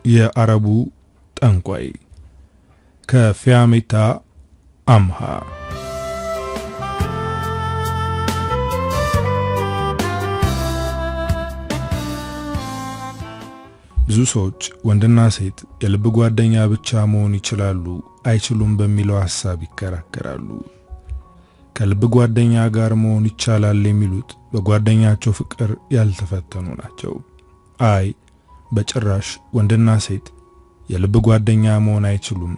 የአረቡ ጠንቋይ ከፊያሜታ አምሃ። ብዙ ሰዎች ወንድና ሴት የልብ ጓደኛ ብቻ መሆን ይችላሉ አይችሉም በሚለው ሐሳብ ይከራከራሉ። ከልብ ጓደኛ ጋር መሆን ይቻላል የሚሉት በጓደኛቸው ፍቅር ያልተፈተኑ ናቸው። አይ በጭራሽ ወንድና ሴት የልብ ጓደኛ መሆን አይችሉም፣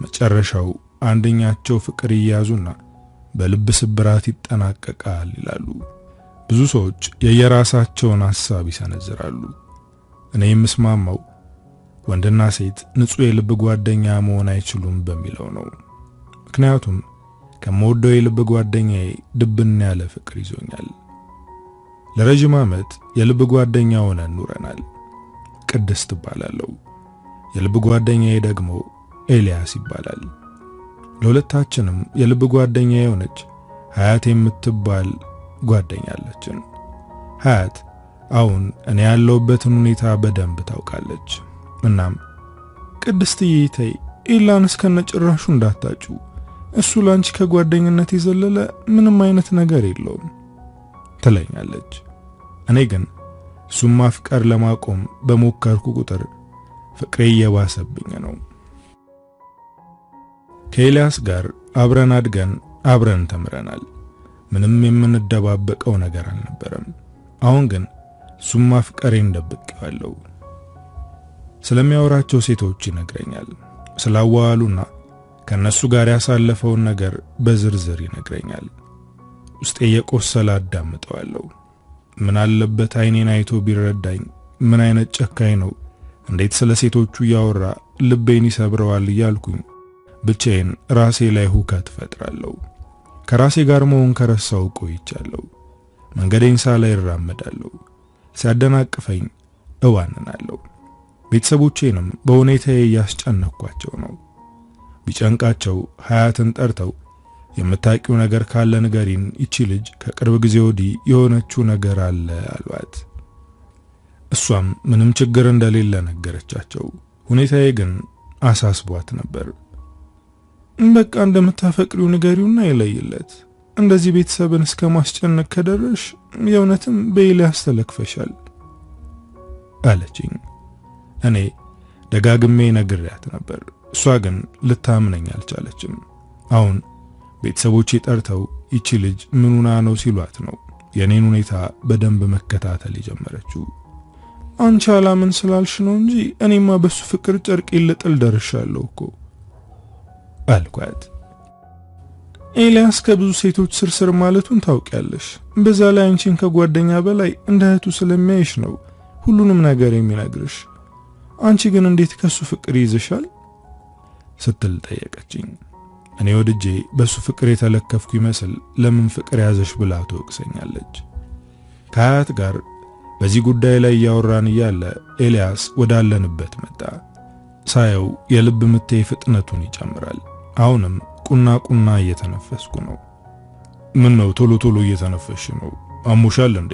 መጨረሻው አንደኛቸው ፍቅር ይያዙና በልብ ስብራት ይጠናቀቃል ይላሉ። ብዙ ሰዎች የየራሳቸውን ሐሳብ ይሰነዝራሉ። እኔ የምስማማው ወንድና ሴት ንጹህ የልብ ጓደኛ መሆን አይችሉም በሚለው ነው። ምክንያቱም ከመወደው የልብ ጓደኛዬ ድብን ያለ ፍቅር ይዞኛል። ለረጅም ዓመት የልብ ጓደኛ ሆነን ኑረናል። ቅድስት እባላለሁ። የልብ ጓደኛዬ ደግሞ ኤልያስ ይባላል። ለሁለታችንም የልብ ጓደኛ የሆነች ሀያት የምትባል ጓደኛ አለችን። ሀያት አሁን እኔ ያለሁበትን ሁኔታ በደንብ ታውቃለች። እናም ቅድስትዬ ተይ ኤላን እስከነጭራሹ እንዳታጩ፣ እሱ ላንቺ ከጓደኝነት የዘለለ ምንም አይነት ነገር የለውም ትለኛለች። እኔ ግን እሱን ማፍቀር ለማቆም በሞከርኩ ቁጥር ፍቅሬ እየባሰብኝ ነው። ከኤልያስ ጋር አብረን አድገን አብረን ተምረናል። ምንም የምንደባበቀው ነገር አልነበረም። አሁን ግን እሱን ማፍቀሬን ደብቄዋለሁ። ስለሚያወራቸው ሴቶች ይነግረኛል። ስላዋሉና ከነሱ ጋር ያሳለፈውን ነገር በዝርዝር ይነግረኛል። ውስጤ የቆሰለ አዳምጠዋለሁ። ምን አለበት አይኔን አይቶ ቢረዳኝ። ምን አይነት ጨካኝ ነው! እንዴት ስለ ሴቶቹ ያወራ ልቤን ይሰብረዋል እያልኩኝ ብቻዬን ራሴ ላይ ሁከት ፈጥራለሁ። ከራሴ ጋር መሆን ከረሳው ቆይቻለሁ። መንገዴን ሳላይ እራመዳለሁ። ሲያደናቅፈኝ እዋንናለሁ። ቤተሰቦቼንም በሁኔታዬ ያስጨነቅኳቸው ነው። ቢጨንቃቸው ሀያትን ጠርተው የምታውቂው ነገር ካለ ንገሪን፣ ይቺ ልጅ ከቅርብ ጊዜ ወዲህ የሆነችው ነገር አለ አልባት። እሷም ምንም ችግር እንደሌለ ነገረቻቸው። ሁኔታዬ ግን አሳስቧት ነበር። በቃ እንደምታፈቅሪው ንገሪውና ይለይለት። እንደዚህ ቤተሰብን እስከ ማስጨነቅ ከደረሽ የእውነትም በኤልያስ ተለክፈሻል አለችኝ። እኔ ደጋግሜ ነግሬያት ነበር። እሷ ግን ልታምነኝ አልቻለችም። አሁን ቤተሰቦቼ ጠርተው ይቺ ልጅ ምኑና ነው ሲሏት ነው የኔን ሁኔታ በደንብ መከታተል የጀመረችው። አንቺ አላምን ስላልሽ ነው እንጂ እኔማ በሱ ፍቅር ጨርቅ ልጥል ደርሻለሁ እኮ አልኳት። ኤልያስ ከብዙ ሴቶች ስርስር ማለቱን ታውቂያለሽ። በዛ ላይ አንቺን ከጓደኛ በላይ እንደ እህቱ ስለሚያይሽ ነው ሁሉንም ነገር የሚነግርሽ። አንቺ ግን እንዴት ከሱ ፍቅር ይዘሻል ስትል ጠየቀችኝ። እኔ ወድጄ በሱ ፍቅር የተለከፍኩ ይመስል ለምን ፍቅር ያዘሽ ብላ ትወቅሰኛለች። ከሀያት ጋር በዚህ ጉዳይ ላይ ያወራን እያለ ኤልያስ ወዳለንበት መጣ። ሳየው የልብ ምቴ ፍጥነቱን ይጨምራል። አሁንም ቁና እየተነፈስኩ ነው። ምን ነው ቶሎ ቶሎ እየተነፈስሽ ነው? አሞሻል እንዴ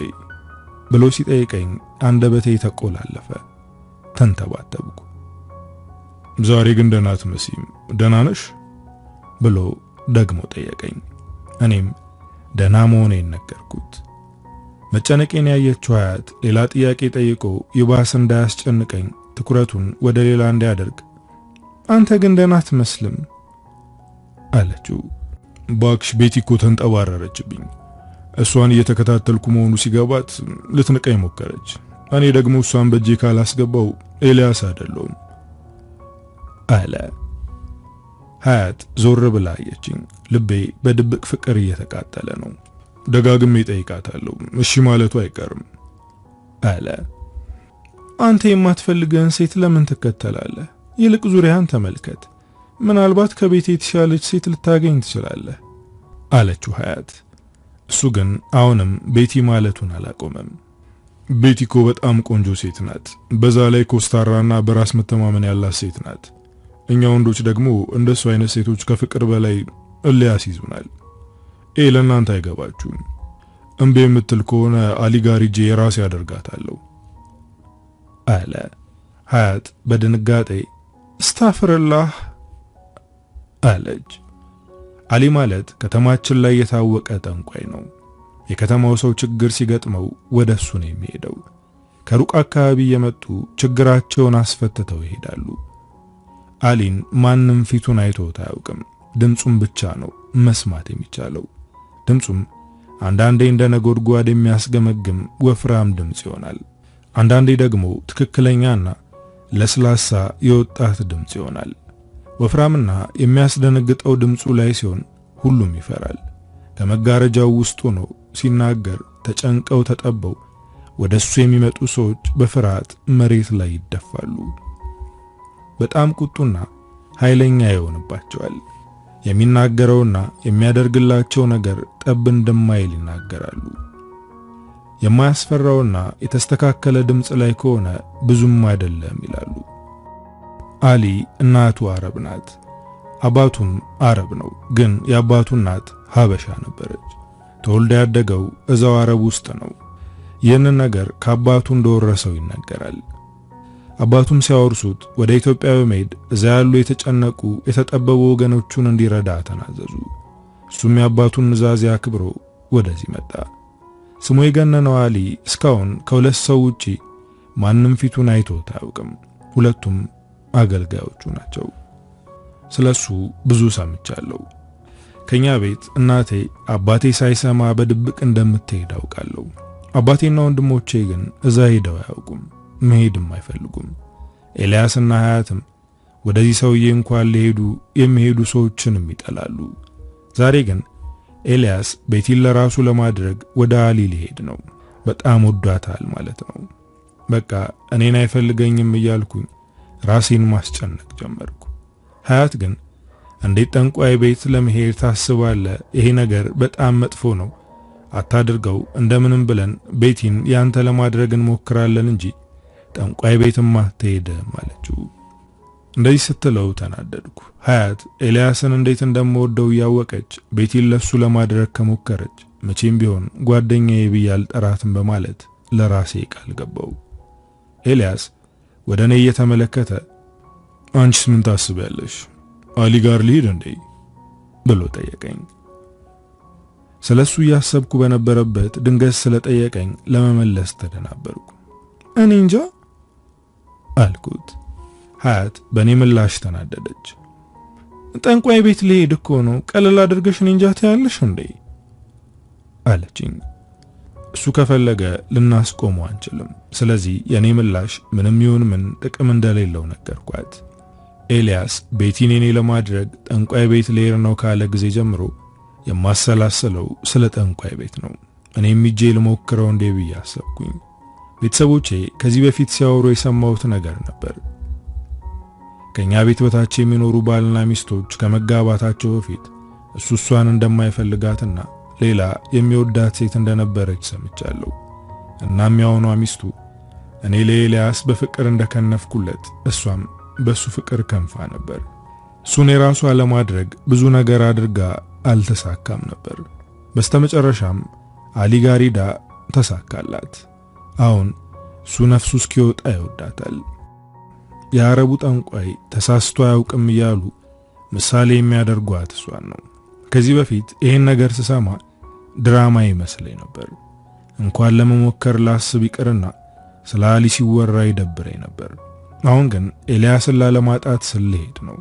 ብሎ ሲጠይቀኝ አንደበቴ ተቆላለፈ። ተንተባተብኩ። ዛሬ ግን ደህና አትመስይም፣ ደህና ነሽ ብሎ ደግሞ ጠየቀኝ። እኔም ደህና መሆኔን ነገርኩት። መጨነቄን ያየችው ሀያት ሌላ ጥያቄ ጠይቆ ይባስ እንዳያስጨንቀኝ ትኩረቱን ወደ ሌላ እንዲያደርግ አንተ ግን ደህና አትመስልም አለችው። ባክሽ ቤቲ እኮ ተንጠባረረችብኝ። እሷን እየተከታተልኩ መሆኑ ሲገባት ልትንቀኝ ሞከረች። እኔ ደግሞ እሷን በእጄ ካላስገባው ኤልያስ አይደለሁም አለ። ሀያት ዞር ብላ አየችኝ። ልቤ በድብቅ ፍቅር እየተቃጠለ ነው። ደጋግሜ ጠይቃታለሁ፣ እሺ ማለቱ አይቀርም አለ። አንተ የማትፈልገን ሴት ለምን ትከተላለህ? ይልቅ ዙሪያን ተመልከት፣ ምናልባት ከቤት የተሻለች ሴት ልታገኝ ትችላለህ አለችው ሀያት። እሱ ግን አሁንም ቤቲ ማለቱን አላቆመም። ቤቲ እኮ በጣም ቆንጆ ሴት ናት። በዛ ላይ ኮስታራና በራስ መተማመን ያላት ሴት ናት። እኛ ወንዶች ደግሞ እንደሱ አይነት ሴቶች ከፍቅር በላይ እልያስ ይዙናል። ለእናንተ አይገባችሁም። እምቢ የምትል ከሆነ አሊ ጋር ሂጄ የራሴ ያደርጋታለሁ አለ። ሀያት በድንጋጤ አስታፍርላህ አለች። አሊ ማለት ከተማችን ላይ የታወቀ ጠንቋይ ነው። የከተማው ሰው ችግር ሲገጥመው ወደሱ ነው የሚሄደው። ከሩቅ አካባቢ የመጡ ችግራቸውን አስፈትተው ይሄዳሉ። አሊን ማንም ፊቱን አይቶት አያውቅም። ድምጹን ብቻ ነው መስማት የሚቻለው። ድምጹም አንዳንዴ እንደ ነጎድጓድ የሚያስገመግም ወፍራም ድምጽ ይሆናል። አንዳንዴ ደግሞ ትክክለኛና ለስላሳ የወጣት ድምጽ ይሆናል። ወፍራምና የሚያስደነግጠው ድምጹ ላይ ሲሆን ሁሉም ይፈራል። ከመጋረጃው ውስጥ ሆኖ ሲናገር ተጨንቀው ተጠበው ወደሱ የሚመጡ ሰዎች በፍርሃት መሬት ላይ ይደፋሉ። በጣም ቁጡና ኃይለኛ ይሆንባቸዋል። የሚናገረውና የሚያደርግላቸው ነገር ጠብ እንደማይል ይናገራሉ። የማያስፈራውና የተስተካከለ ድምጽ ላይ ከሆነ ብዙም አይደለም ይላሉ። አሊ እናቱ አረብ ናት፣ አባቱም አረብ ነው። ግን የአባቱ እናት ሀበሻ ነበረች። ተወልዶ ያደገው እዛው አረብ ውስጥ ነው። ይህንን ነገር ከአባቱ እንደወረሰው ይናገራል። አባቱም ሲያወርሱት ወደ ኢትዮጵያ በመሄድ እዛ ያሉ የተጨነቁ የተጠበቡ ወገኖቹን እንዲረዳ ተናዘዙ። እሱም የአባቱን ንዛዜ አክብሮ ወደዚህ መጣ። ስሙ የገነነው አሊ እስካሁን ከሁለት ሰው ውጪ ማንም ፊቱን አይቶት አያውቅም። ሁለቱም አገልጋዮቹ ናቸው። ስለሱ ብዙ ሰምቻለሁ። ከኛ ቤት እናቴ አባቴ ሳይሰማ በድብቅ እንደምትሄድ አውቃለሁ። አባቴና ወንድሞቼ ግን እዛ ሄደው አያውቁም፣ መሄድም አይፈልጉም። ኤልያስና ሀያትም ወደዚህ ሰውዬ እንኳን ሊሄዱ የሚሄዱ ሰዎችንም ይጠላሉ። ዛሬ ግን ኤልያስ ቤቲን ለራሱ ለማድረግ ወደ አሊ ሊሄድ ነው። በጣም ወዷታል ማለት ነው። በቃ እኔን አይፈልገኝም እያልኩኝ ራሴን ማስጨነቅ ጀመርኩ። ሀያት ግን እንዴት ጠንቋይ ቤት ለመሄድ ታስባለህ? ይሄ ነገር በጣም መጥፎ ነው፣ አታድርገው። እንደምንም ብለን ቤቲን ያንተ ለማድረግ እንሞክራለን እንጂ ጠንቋይ ቤትም አትሄድም አለችው። እንደዚህ ስትለው ተናደድኩ። ሀያት ኤልያስን እንዴት እንደምወደው ያወቀች ቤቲን ለሱ ለማድረግ ከሞከረች መቼም ቢሆን ጓደኛዬ ብዬ አልጠራትም በማለት ለራሴ ቃል ገባው። ኤልያስ ወደ እኔ እየተመለከተ አንቺስ ምን ታስቢያለሽ? አሊ ጋር ልሂድ እንዴ ብሎ ጠየቀኝ። ስለሱ እያሰብኩ በነበረበት ድንገት ስለጠየቀኝ ለመመለስ ተደናበርኩ። እኔ እንጃ አልኩት። ሀያት በእኔ ምላሽ ተናደደች። ጠንቋይ ቤት ልሄድ እኮ ነው፣ ቀለል አድርገሽ እኔ እንጃ ትያለሽ እንዴ አለችኝ። እሱ ከፈለገ ልናስቆመው አንችልም። ስለዚህ የኔ ምላሽ ምንም ይሁን ምን ጥቅም እንደሌለው ነገርኳት። ኤልያስ ቤቲን እኔ ለማድረግ ጠንቋይ ቤት ልሄድ ነው ካለ ጊዜ ጀምሮ የማሰላሰለው ስለ ጠንቋይ ቤት ነው። እኔም ሂጄ ልሞክረው እንዴ ብዬ አሰብኩኝ። ቤተሰቦቼ ከዚህ በፊት ሲያወሩ የሰማሁት ነገር ነበር። ከኛ ቤት በታች የሚኖሩ ባልና ሚስቶች ከመጋባታቸው በፊት እሷን እንደማይፈልጋትና ሌላ የሚወዳት ሴት እንደነበረች ሰምቻለሁ። እናም ያውኗ ሚስቱ እኔ ለኤልያስ በፍቅር እንደከነፍኩለት እሷም በሱ ፍቅር ከንፋ ነበር። እሱን የራሷ ለማድረግ ብዙ ነገር አድርጋ አልተሳካም ነበር። በስተመጨረሻም አሊ ጋር ሄዳ ተሳካላት። አሁን እሱ ነፍሱ እስኪወጣ ይወዳታል። የአረቡ ጠንቋይ ተሳስቶ አያውቅም እያሉ ምሳሌ የሚያደርጓት እሷን ነው። ከዚህ በፊት ይሄን ነገር ስሰማ ድራማ ይመስለኝ ነበር። እንኳን ለመሞከር ላስብ ይቅርና ስለ አሊ ሲወራ ይደብረኝ ነበር። አሁን ግን ኤልያስን ላለማጣት ስለሄድ ነው።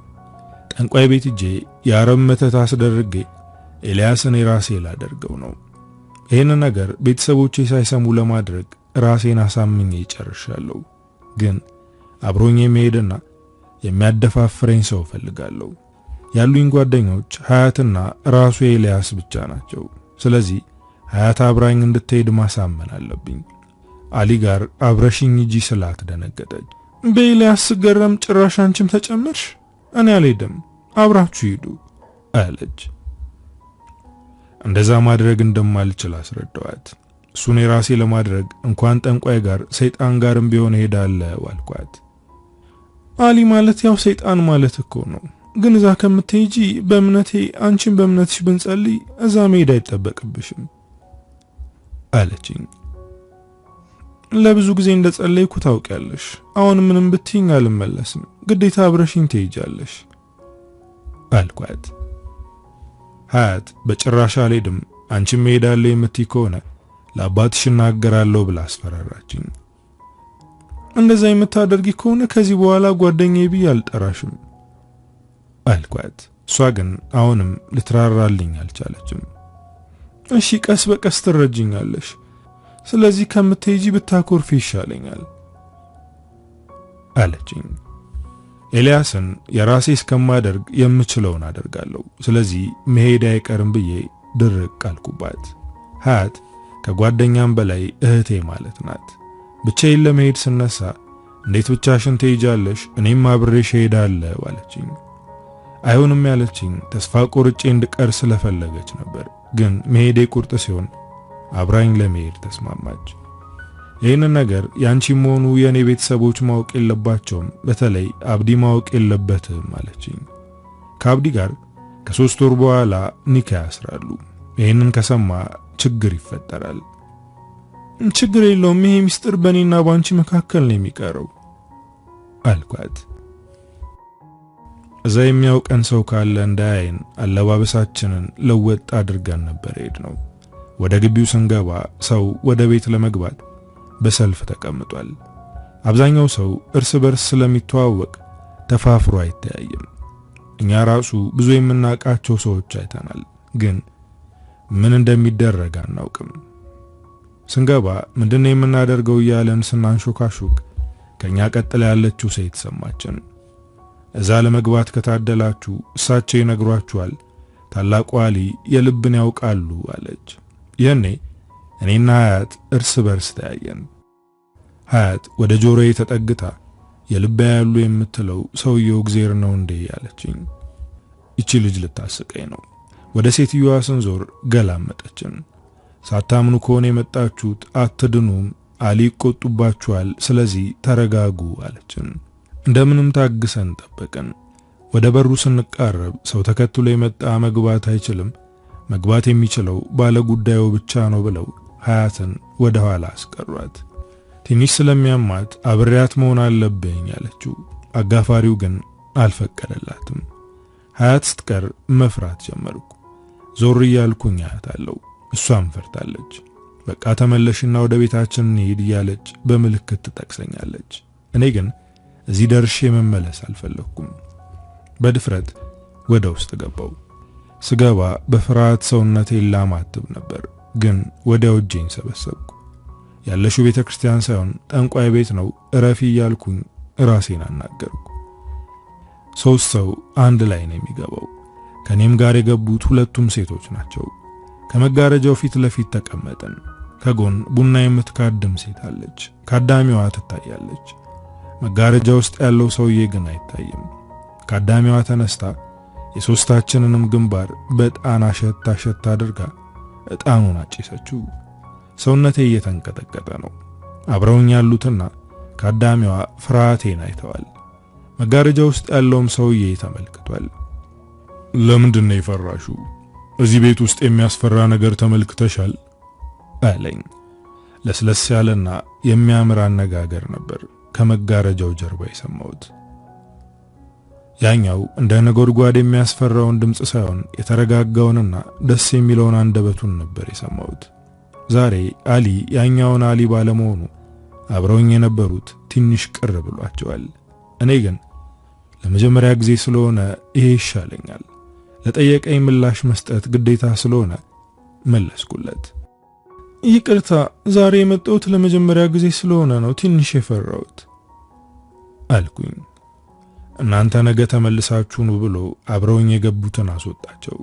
ጠንቋይ ቤት ሄጄ የአረብ መተት አስደርጌ ኤልያስን የራሴ ላደርገው ነው። ይሄን ነገር ቤተሰቦቼ ሳይሰሙ ለማድረግ ራሴን አሳምኜ ይጨርሻለሁ። ግን አብሮኝ የሚሄድና የሚያደፋፍረኝ ሰው ፈልጋለሁ። ያሉኝ ጓደኞች ሀያትና ራሱ ኤልያስ ብቻ ናቸው። ስለዚህ ሀያት አብራኝ እንድትሄድ ማሳመን አለብኝ። አሊ ጋር አብረሽኝ ሂጂ ስላት ደነገጠች። በኤልያስ ስገረም ጭራሽ አንቺም ተጨመርሽ? እኔ አልሄድም፣ አብራችሁ ሂዱ አለች። እንደዛ ማድረግ እንደማልችል አስረዳዋት። እሱን የራሴ ለማድረግ እንኳን ጠንቋይ ጋር ሰይጣን ጋርም ቢሆን ሄዳለሁ አልኳት። አሊ ማለት ያው ሰይጣን ማለት እኮ ነው። ግን እዛ ከምትሄጂ በእምነቴ አንቺን በእምነትሽ ብንጸልይ እዛ መሄድ አይጠበቅብሽም አለችኝ። ለብዙ ጊዜ እንደጸለይኩ ታውቂያለሽ። አሁን ምንም ብትይኝ አልመለስም። ግዴታ አብረሽኝ ትሄጃለሽ አልኳት። ሀያት በጭራሽ አልሄድም፣ አንቺም መሄዳለሁ የምትይ ከሆነ ለአባትሽ እናገራለሁ ብላ አስፈራራችኝ። እንደዛ የምታደርጊ ከሆነ ከዚህ በኋላ ጓደኛዬ ብዬ አልጠራሽም አልኳት። እሷ ግን አሁንም ልትራራልኝ አልቻለችም። እሺ ቀስ በቀስ ትረጅኛለሽ፣ ስለዚህ ከምትሄጂ ብታኮርፊ ይሻለኛል አለችኝ። ኤልያስን የራሴ እስከማደርግ የምችለውን አደርጋለሁ፣ ስለዚህ መሄድ አይቀርም ብዬ ድርቅ አልኩባት። ሀያት ከጓደኛም በላይ እህቴ ማለት ናት። ብቻዬን ለመሄድ ስነሳ እንዴት ብቻሽን ትሄጃለሽ? እኔም አብሬሽ እሄዳለሁ አለችኝ። አይሆንም ያለችኝ ተስፋ ቆርጬ እንድቀር ስለፈለገች ነበር። ግን መሄዴ ቁርጥ ሲሆን አብራኝ ለመሄድ ተስማማች። ይህንን ነገር ያንቺም ሆኑ የኔ ቤተሰቦች ማወቅ የለባቸውም፣ በተለይ አብዲ ማወቅ የለበትም አለችኝ። ከአብዲ ጋር ከ3 ወር በኋላ ኒካ ያስራሉ። ይህንን ከሰማ ችግር ይፈጠራል። ችግር የለውም፣ ይሄ ሚስጥር በእኔና ባንቺ መካከል ነው የሚቀረው አልኳት። እዛ የሚያውቀን ሰው ካለ እንዳያየን አለባበሳችንን ለወጥ አድርገን ነበር ሄድነው። ወደ ግቢው ስንገባ ሰው ወደ ቤት ለመግባት በሰልፍ ተቀምጧል። አብዛኛው ሰው እርስ በርስ ስለሚተዋወቅ ተፋፍሮ አይተያይም። እኛ ራሱ ብዙ የምናውቃቸው ሰዎች አይተናል፣ ግን ምን እንደሚደረግ አናውቅም። ስንገባ ምንድነው የምናደርገው እያለን ስናንሾካሹክ ከኛ ቀጥላ ያለችው ሴት ሰማችን። እዛ ለመግባት ከታደላችሁ እሳቸው ይነግሯችኋል፣ ታላቁ አሊ የልብን ያውቃሉ አለች። ይህኔ እኔና ሀያት እርስ በርስ ተያየን። ሀያት ወደ ጆሮዬ ተጠግታ የልብ ያሉ የምትለው ሰውየው እግዚአብሔር ነው እንዴ ያለችኝ። እቺ ልጅ ልታስቀኝ ነው። ወደ ሴትዮዋ ስንዞር ገላመጠችን። ሳታምኑ ከሆነ የመጣችሁት አትድኑም፣ አሊ ይቆጡባችኋል፣ ስለዚህ ተረጋጉ አለችን። እንደምንም ታግሰን ጠበቅን። ወደ በሩ ስንቃረብ ሰው ተከትሎ የመጣ መግባት አይችልም፣ መግባት የሚችለው ባለ ጉዳዩ ብቻ ነው ብለው ሀያትን ወደ ኋላ አስቀሯት። ትንሽ ስለሚያማት አብሬያት መሆን አለብኝ ያለችው፣ አጋፋሪው ግን አልፈቀደላትም። ሀያት ስትቀር መፍራት ጀመርኩ። ዞር እያልኩኝ አያታለሁ፣ እሷም ፈርታለች። በቃ ተመለሽና ወደ ቤታችን እንሂድ እያለች በምልክት ትጠቅሰኛለች። እኔ ግን እዚህ ደርሼ መመለስ አልፈለኩም። በድፍረት ወደ ውስጥ ገባው። ስገባ በፍርሃት ሰውነቴን ላማትብ ነበር፣ ግን ወዲያው እጄን ሰበሰብኩ። ያለሽው ቤተክርስቲያን ሳይሆን ጠንቋይ ቤት ነው፣ እረፊ እያልኩኝ ራሴን አናገርኩ። 3 ሰው አንድ ላይ ነው የሚገባው። ከኔም ጋር የገቡት 2ቱም ሴቶች ናቸው። ከመጋረጃው ፊት ለፊት ተቀመጥን። ከጎን ቡና የምትካድም ሴት አለች። ካዳሚዋ ትታያለች። መጋረጃ ውስጥ ያለው ሰውዬ ግን አይታይም። ካዳሚዋ ተነስታ የሶስታችንንም ግንባር በጣና አሸት አድርጋ እጣኑን አጨሰችው። ሰውነቴ እየተንቀጠቀጠ ነው። አብረውኝ ያሉትና ካዳሚዋ ፍርሃቴን አይተዋል። መጋረጃ ውስጥ ያለውም ሰውዬ ተመልክቷል። ለምንድን ነው የፈራሽው? እዚህ ቤት ውስጥ የሚያስፈራ ነገር ተመልክተሻል አለኝ። ለስለስ ያለና የሚያምር አነጋገር ነበር ከመጋረጃው ጀርባ የሰማሁት። ያኛው እንደ ነጎድጓድ የሚያስፈራውን ድምጽ ሳይሆን የተረጋጋውንና ደስ የሚለውን አንደበቱን ነበር የሰማሁት። ዛሬ አሊ ያኛውን አሊ ባለመሆኑ አብረውኝ የነበሩት ትንሽ ቅር ብሏቸዋል። እኔ ግን ለመጀመሪያ ጊዜ ስለሆነ ይሄ ይሻለኛል፣ ለጠየቀኝ ምላሽ መስጠት ግዴታ ስለሆነ መለስኩለት። ይቅርታ፣ ዛሬ የመጣሁት ለመጀመሪያ ጊዜ ስለሆነ ነው ትንሽ የፈራሁት አልኩኝ። እናንተ ነገ ተመልሳችሁ ነው ብሎ አብረውኝ የገቡትን አስወጣቸው።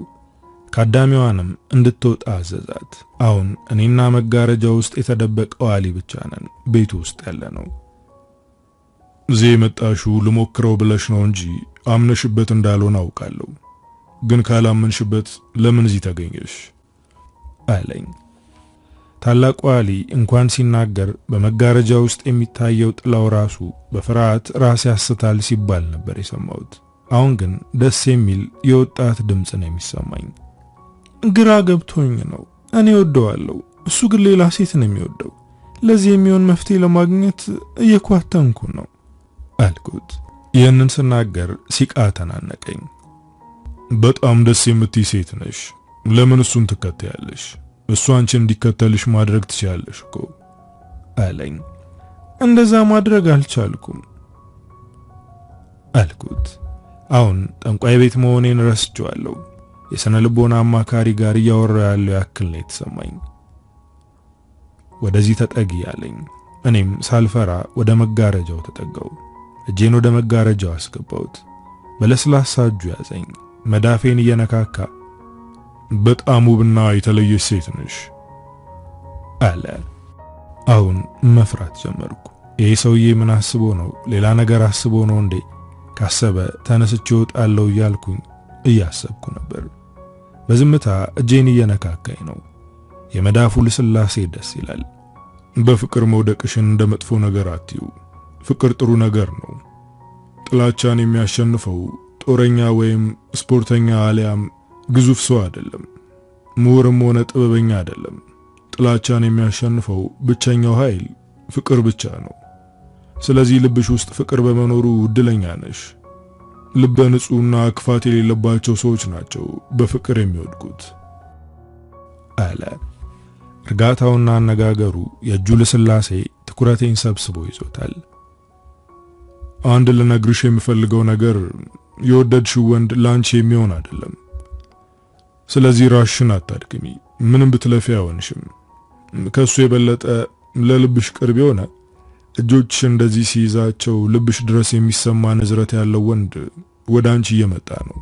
ካዳሚዋንም እንድትወጣ አዘዛት። አሁን እኔና መጋረጃ ውስጥ የተደበቀው አሊ ብቻ ነን ቤቱ ውስጥ ያለ ነው። እዚህ የመጣሽው ልሞክረው ብለሽ ነው እንጂ አምነሽበት እንዳልሆነ አውቃለሁ። ግን ካላመንሽበት ለምን እዚህ ተገኘሽ አለኝ። ታላቁ አሊ እንኳን ሲናገር በመጋረጃ ውስጥ የሚታየው ጥላው ራሱ በፍርሃት ራስ ያስታል ሲባል ነበር የሰማሁት። አሁን ግን ደስ የሚል የወጣት ድምጽ ነው የሚሰማኝ። ግራ ገብቶኝ ነው። እኔ ወደዋለሁ፣ እሱ ግን ሌላ ሴት ነው የሚወደው። ለዚህ የሚሆን መፍትሄ ለማግኘት እየኳተንኩ ነው አልኩት። ይህንን ስናገር ሲቃ ተናነቀኝ። በጣም ደስ የምትይ ሴት ነሽ። ለምን እሱን ትከተያለሽ? እሱ አንቺን እንዲከተልሽ ማድረግ ትችያለሽ እኮ አለኝ። እንደዛ ማድረግ አልቻልኩም አልኩት። አሁን ጠንቋይ ቤት መሆኔን ረስቼዋለሁ። የስነ ልቦና አማካሪ ጋር እያወራሁ ያለው ያክል ነው የተሰማኝ። ወደዚህ ተጠጊ አለኝ። እኔም ሳልፈራ ወደ መጋረጃው ተጠጋው። እጄን ወደ መጋረጃው አስገባሁት። በለስላሳ እጁ ያዘኝ። መዳፌን እየነካካ በጣም ውብና የተለየች ሴት ነሽ አለ። አሁን መፍራት ጀመርኩ። ይሄ ሰውዬ ምን አስቦ ነው? ሌላ ነገር አስቦ ነው እንዴ? ካሰበ ተነስቼ እወጣለሁ እያልኩኝ እያሰብኩ ነበር። በዝምታ እጄን እየነካካኝ ነው። የመዳፉ ልስላሴ ደስ ይላል። በፍቅር መውደቅሽን እንደ መጥፎ ነገር አትዩ። ፍቅር ጥሩ ነገር ነው። ጥላቻን የሚያሸንፈው ጦረኛ ወይም ስፖርተኛ አሊያም ግዙፍ ሰው አይደለም። ምሁርም ሆነ ጥበበኛ አይደለም። ጥላቻን የሚያሸንፈው ብቸኛው ኃይል ፍቅር ብቻ ነው። ስለዚህ ልብሽ ውስጥ ፍቅር በመኖሩ እድለኛ ነሽ። ልበ ንጹህና ክፋት የሌለባቸው ሰዎች ናቸው በፍቅር የሚወድቁት አለ። እርጋታውና አነጋገሩ፣ የእጁ ልስላሴ ትኩረቴን ሰብስቦ ይዞታል። አንድ ልነግርሽ የምፈልገው ነገር የወደድሽው ወንድ ላንቺ የሚሆን አይደለም። ስለዚህ ራስሽን አታድክሚ። ምንም ብትለፊ አይሆንሽም። ከሱ የበለጠ ለልብሽ ቅርብ የሆነ እጆችሽ እንደዚህ ሲይዛቸው ልብሽ ድረስ የሚሰማ ንዝረት ያለው ወንድ ወደ አንቺ እየመጣ ነው።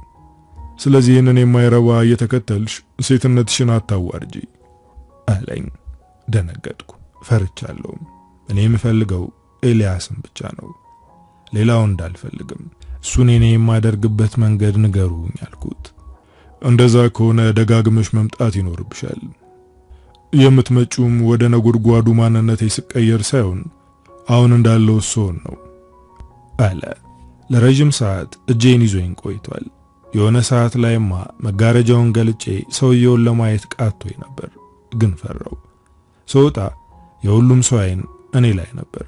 ስለዚህ ይህንን የማይረባ እየተከተልሽ ሴትነትሽን አታዋርጂ አለኝ። ደነገጥኩ፣ ፈርቻለሁ። እኔ የምፈልገው ኤልያስን ብቻ ነው። ሌላው እንዳልፈልግም። እሱን እኔ የማደርግበት መንገድ ንገሩኝ አልኩት። እንደዛ ከሆነ ደጋግመሽ መምጣት ይኖርብሻል። የምትመጪውም ወደ ነጎድጓዱ ማንነቴ ስቀየር ሳይሆን አሁን እንዳለው ሰውን ነው አለ። ለረጅም ሰዓት እጄን ይዞኝ ቆይቷል። የሆነ ሰዓት ላይማ መጋረጃውን ገልጬ ሰውየውን ለማየት ቃቶኝ ነበር፣ ግን ፈራው። ስወጣ የሁሉም ሰው አይን እኔ ላይ ነበር።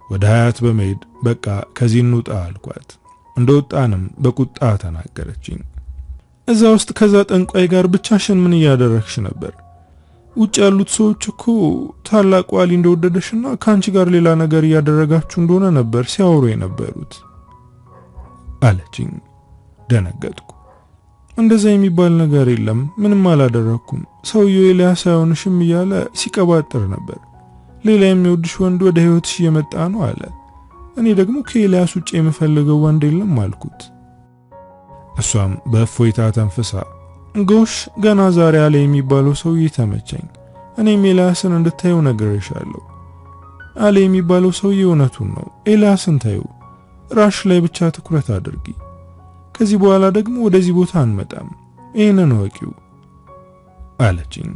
ወደ ሀያት በመሄድ በቃ ከዚህ እንውጣ አልኳት። እንደወጣንም በቁጣ ተናገረችኝ። እዛ ውስጥ ከዛ ጠንቋይ ጋር ብቻሽን ምን እያደረግሽ ነበር? ውጭ ያሉት ሰዎች እኮ ታላቁ አሊ እንደወደደሽና ካንቺ ጋር ሌላ ነገር እያደረጋችሁ እንደሆነ ነበር ሲያወሩ የነበሩት አለችኝ። ደነገጥኩ። እንደዛ የሚባል ነገር የለም፣ ምንም አላደረኩም። ሰውየው ኤልያስ አይሆንሽም እያለ ሲቀባጥር ነበር። ሌላ የሚወድሽ ወንድ ወደ ህይወትሽ እየመጣ ነው አለ። እኔ ደግሞ ከኤልያስ ውጭ የምፈልገው ወንድ የለም አልኩት። እሷም በእፎይታ ተንፍሳ ጎሽ ገና ዛሬ አለ የሚባለው ሰውዬ ተመቸኝ። እኔም ኤልያስን እንድታየው ነግሬሻለሁ። አለ የሚባለው ሰውዬ እውነቱን ነው። ኤልያስን ታየው፣ ራሽ ላይ ብቻ ትኩረት አድርጊ። ከዚህ በኋላ ደግሞ ወደዚህ ቦታ አንመጣም፣ ይሄንን ወቂው አለችኝ።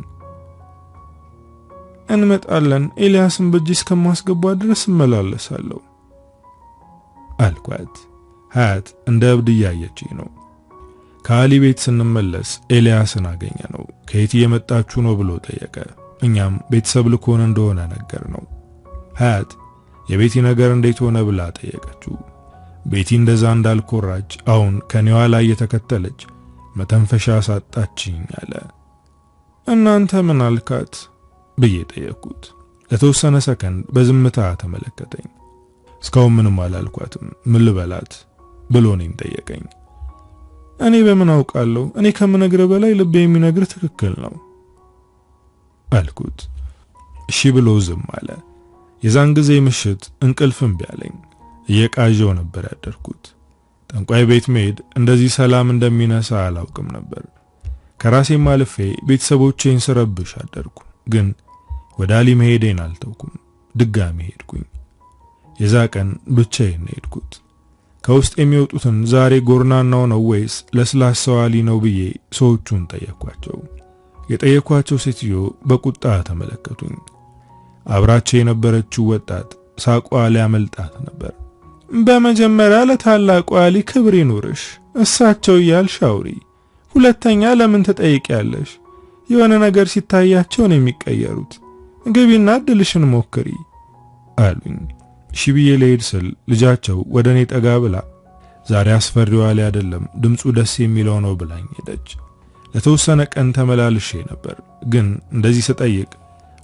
እንመጣለን፣ ኤልያስን በእጅ እስከማስገባ ድረስ እመላለሳለሁ አልኳት። ሀያት እንደ እብድ እያየችኝ ነው። ከአሊ ቤት ስንመለስ ኤልያስን አገኘ ነው። ከየት የመጣችሁ ነው ብሎ ጠየቀ። እኛም ቤተሰብ ልኮን እንደሆነ ነገር ነው። ሀያት የቤቲ ነገር እንዴት ሆነ ብላ ጠየቀችው። ቤቲ እንደዛ እንዳልኮራች አሁን ከኔዋ ላይ የተከተለች መተንፈሻ ሳጣችኝ አለ። እናንተ ምን አልካት ብዬ ጠየቅኩት። ለተወሰነ ሰከንድ በዝምታ ተመለከተኝ። እስካሁን ምንም አላልኳትም፣ ምን ልበላት ብሎ እኔን ጠየቀኝ። እኔ በምን አውቃለሁ? እኔ ከምነግር በላይ ልቤ የሚነግር ትክክል ነው አልኩት። እሺ ብሎ ዝም አለ። የዛን ጊዜ ምሽት እንቅልፍም ቢያለኝ እየቃዠው ነበር ያደርኩት። ጠንቋይ ቤት መሄድ እንደዚህ ሰላም እንደሚነሳ አላውቅም ነበር። ከራሴም አልፌ ቤተሰቦቼን ስረብሽ አደርኩ። ግን ወደ አሊ መሄዴን አልተውኩም። ድጋሚ ሄድኩኝ። የዛ ቀን ብቻዬን ሄድኩት። ከውስጥ የሚወጡትን ዛሬ ጎርናናው ነው ወይስ ለስላሳው አሊ ነው ብዬ ሰዎቹን ጠየኳቸው። የጠየኳቸው ሴትዮ በቁጣ ተመለከቱኝ። አብራቸው የነበረችው ወጣት ሳቋ ሊያመልጣት ነበር። በመጀመሪያ ለታላቁ አሊ ክብር ይኑርሽ፣ እሳቸው እያልሽ አውሪ። ሁለተኛ ለምን ትጠይቂያለሽ? የሆነ ነገር ሲታያቸው ነው የሚቀየሩት። ግቢና እድልሽን ሞክሪ አሉኝ። እሺ ብዬ ልሄድ ስል ልጃቸው ወደ እኔ ጠጋ ብላ ዛሬ አስፈሪው አለ አይደለም ድምፁ ደስ የሚለው ነው ብላኝ ሄደች። ለተወሰነ ቀን ተመላልሼ ነበር፣ ግን እንደዚህ ስጠይቅ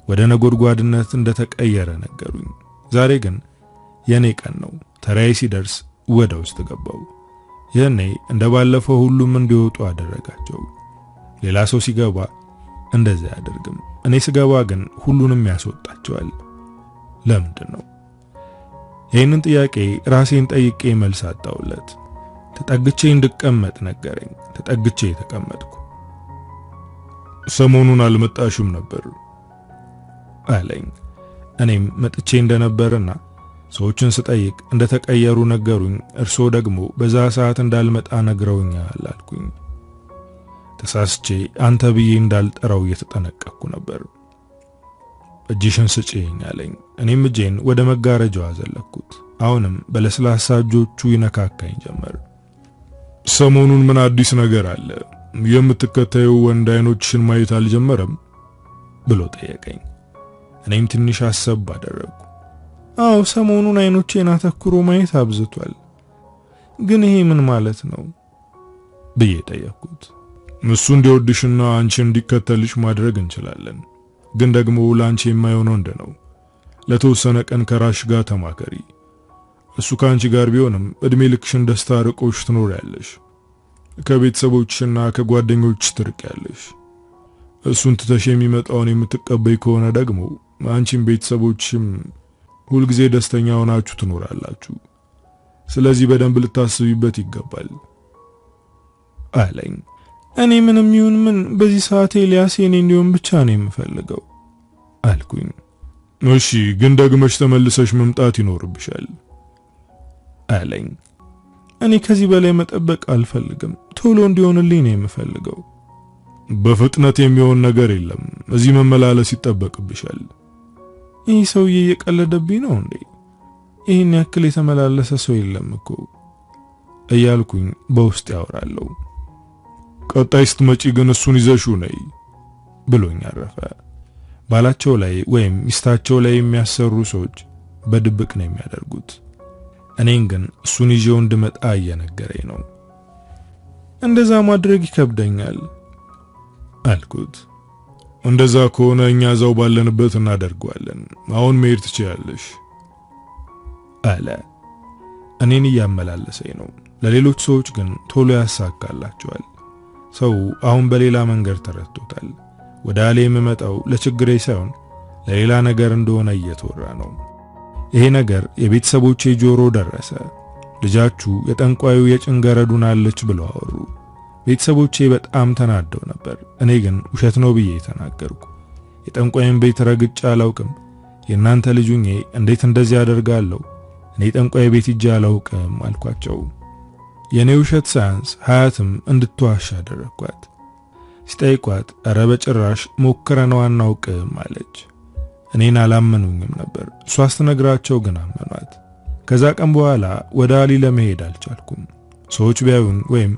ወደ ነጎድጓድነት እንደተቀየረ ነገሩኝ። ዛሬ ግን የኔ ቀን ነው። ተራዬ ሲደርስ ወደ ውስጥ ገባው። የኔ እንደባለፈው ሁሉም እንዲወጡ አደረጋቸው። ሌላ ሰው ሲገባ እንደዚህ አያደርግም። እኔ ስገባ ግን ሁሉንም ያስወጣቸዋል። ለምንድን ነው? ይህንን ጥያቄ ራሴን ጠይቄ መልስ አጣሁለት። ተጠግቼ እንድቀመጥ ነገረኝ። ተጠግቼ ተቀመጥኩ። ሰሞኑን አልመጣሽም ነበር አለኝ። እኔም መጥቼ እንደነበርና ሰዎችን ስጠይቅ እንደተቀየሩ ነገሩኝ። እርሶ ደግሞ በዛ ሰዓት እንዳልመጣ ነግረውኛል አልኩኝ። ተሳስቼ አንተ ብዬ እንዳልጠራው እየተጠነቀቅኩ ነበር። እጅሽን ስጪኝ አለኝ። እኔም እጄን ወደ መጋረጃው አዘለኩት። አሁንም በለስላሳ እጆቹ ይነካካኝ ጀመር። ሰሞኑን ምን አዲስ ነገር አለ? የምትከታየው ወንድ አይኖችሽን ማየት አልጀመረም ብሎ ጠየቀኝ። እኔም ትንሽ አሰብ አደረግኩ። አዎ ሰሞኑን አይኖቼን አተኩሮ ማየት አብዝቷል። ግን ይሄ ምን ማለት ነው ብዬ ጠየቅኩት። እሱ እንዲወድሽና አንቺ እንዲከተልሽ ማድረግ እንችላለን። ግን ደግሞ ላንቺ የማይሆነው እንደነው ለተወሰነ ቀን ከራሽ ጋር ተማከሪ። እሱ ካንቺ ጋር ቢሆንም እድሜ ልክሽን ደስታ ርቆሽ ትኖሪያለሽ። ከቤተሰቦችና ከጓደኞች ትርቂያለሽ። እሱን ትተሽ የሚመጣውን የምትቀበይ ከሆነ ደግሞ አንቺም ቤተሰቦችም ሁልጊዜ ደስተኛ ሆናችሁ ትኖራላችሁ። ስለዚህ በደንብ ልታስቢበት ይገባል አለኝ። እኔ ምንም ይሁን ምን በዚህ ሰዓት ኤልያስ የኔ እንዲሆን ብቻ ነው የምፈልገው አልኩኝ። እሺ ግን ደግመሽ ተመልሰሽ መምጣት ይኖርብሻል አለኝ። እኔ ከዚህ በላይ መጠበቅ አልፈልግም። ቶሎ እንዲሆንልኝ ነው የምፈልገው። በፍጥነት የሚሆን ነገር የለም። እዚህ መመላለስ ይጠበቅብሻል። ይህ ሰውዬ እየቀለደብኝ ነው እንዴ? ይህን ያክል የተመላለሰ ሰው የለም እኮ እያልኩኝ በውስጥ ያወራለሁ። ቀጣይ ስትመጪ ግን እሱን ይዘሽው ነይ ብሎኝ አረፈ። ባላቸው ላይ ወይም ሚስታቸው ላይ የሚያሰሩ ሰዎች በድብቅ ነው የሚያደርጉት። እኔን ግን እሱን ይዤው እንድመጣ እየነገረኝ ነው። እንደዛ ማድረግ ይከብደኛል አልኩት። እንደዛ ከሆነ እኛ እዛው ባለንበት እናደርገዋለን። አሁን መሄድ ትችያለሽ አለ። እኔን እያመላለሰኝ ነው። ለሌሎች ሰዎች ግን ቶሎ ያሳካላቸዋል። ሰው አሁን በሌላ መንገድ ተረድቶታል። ወደ አሌ የምመጣው ለችግሬ ሳይሆን ለሌላ ነገር እንደሆነ እየተወራ ነው። ይሄ ነገር የቤተሰቦቼ ጆሮ ደረሰ። ልጃችሁ የጠንቋዩ የጭንገረዱን አለች ብለው አወሩ። ቤተሰቦቼ በጣም ተናደው ነበር። እኔ ግን ውሸት ነው ብዬ ተናገርኩ። የጠንቋይን ቤት ረግጬ አላውቅም። የእናንተ ልጁኜ እንዴት እንደዚህ አደርጋለሁ? እኔ ጠንቋይ ቤት ሂጄ አላውቅም አልኳቸው። የኔ ውሸት ሳያንስ ሀያትም እንድትዋሽ አደረኳት። ሲጠይቋት ኧረ በጭራሽ ሞክረነው አናውቅም አለች። እኔን አላመኑኝም ነበር። እሷ ስትነግራቸው ግን አመኗት። ከዛ ቀን በኋላ ወደ አሊ ለመሄድ አልቻልኩም። ሰዎች ቢያዩን ወይም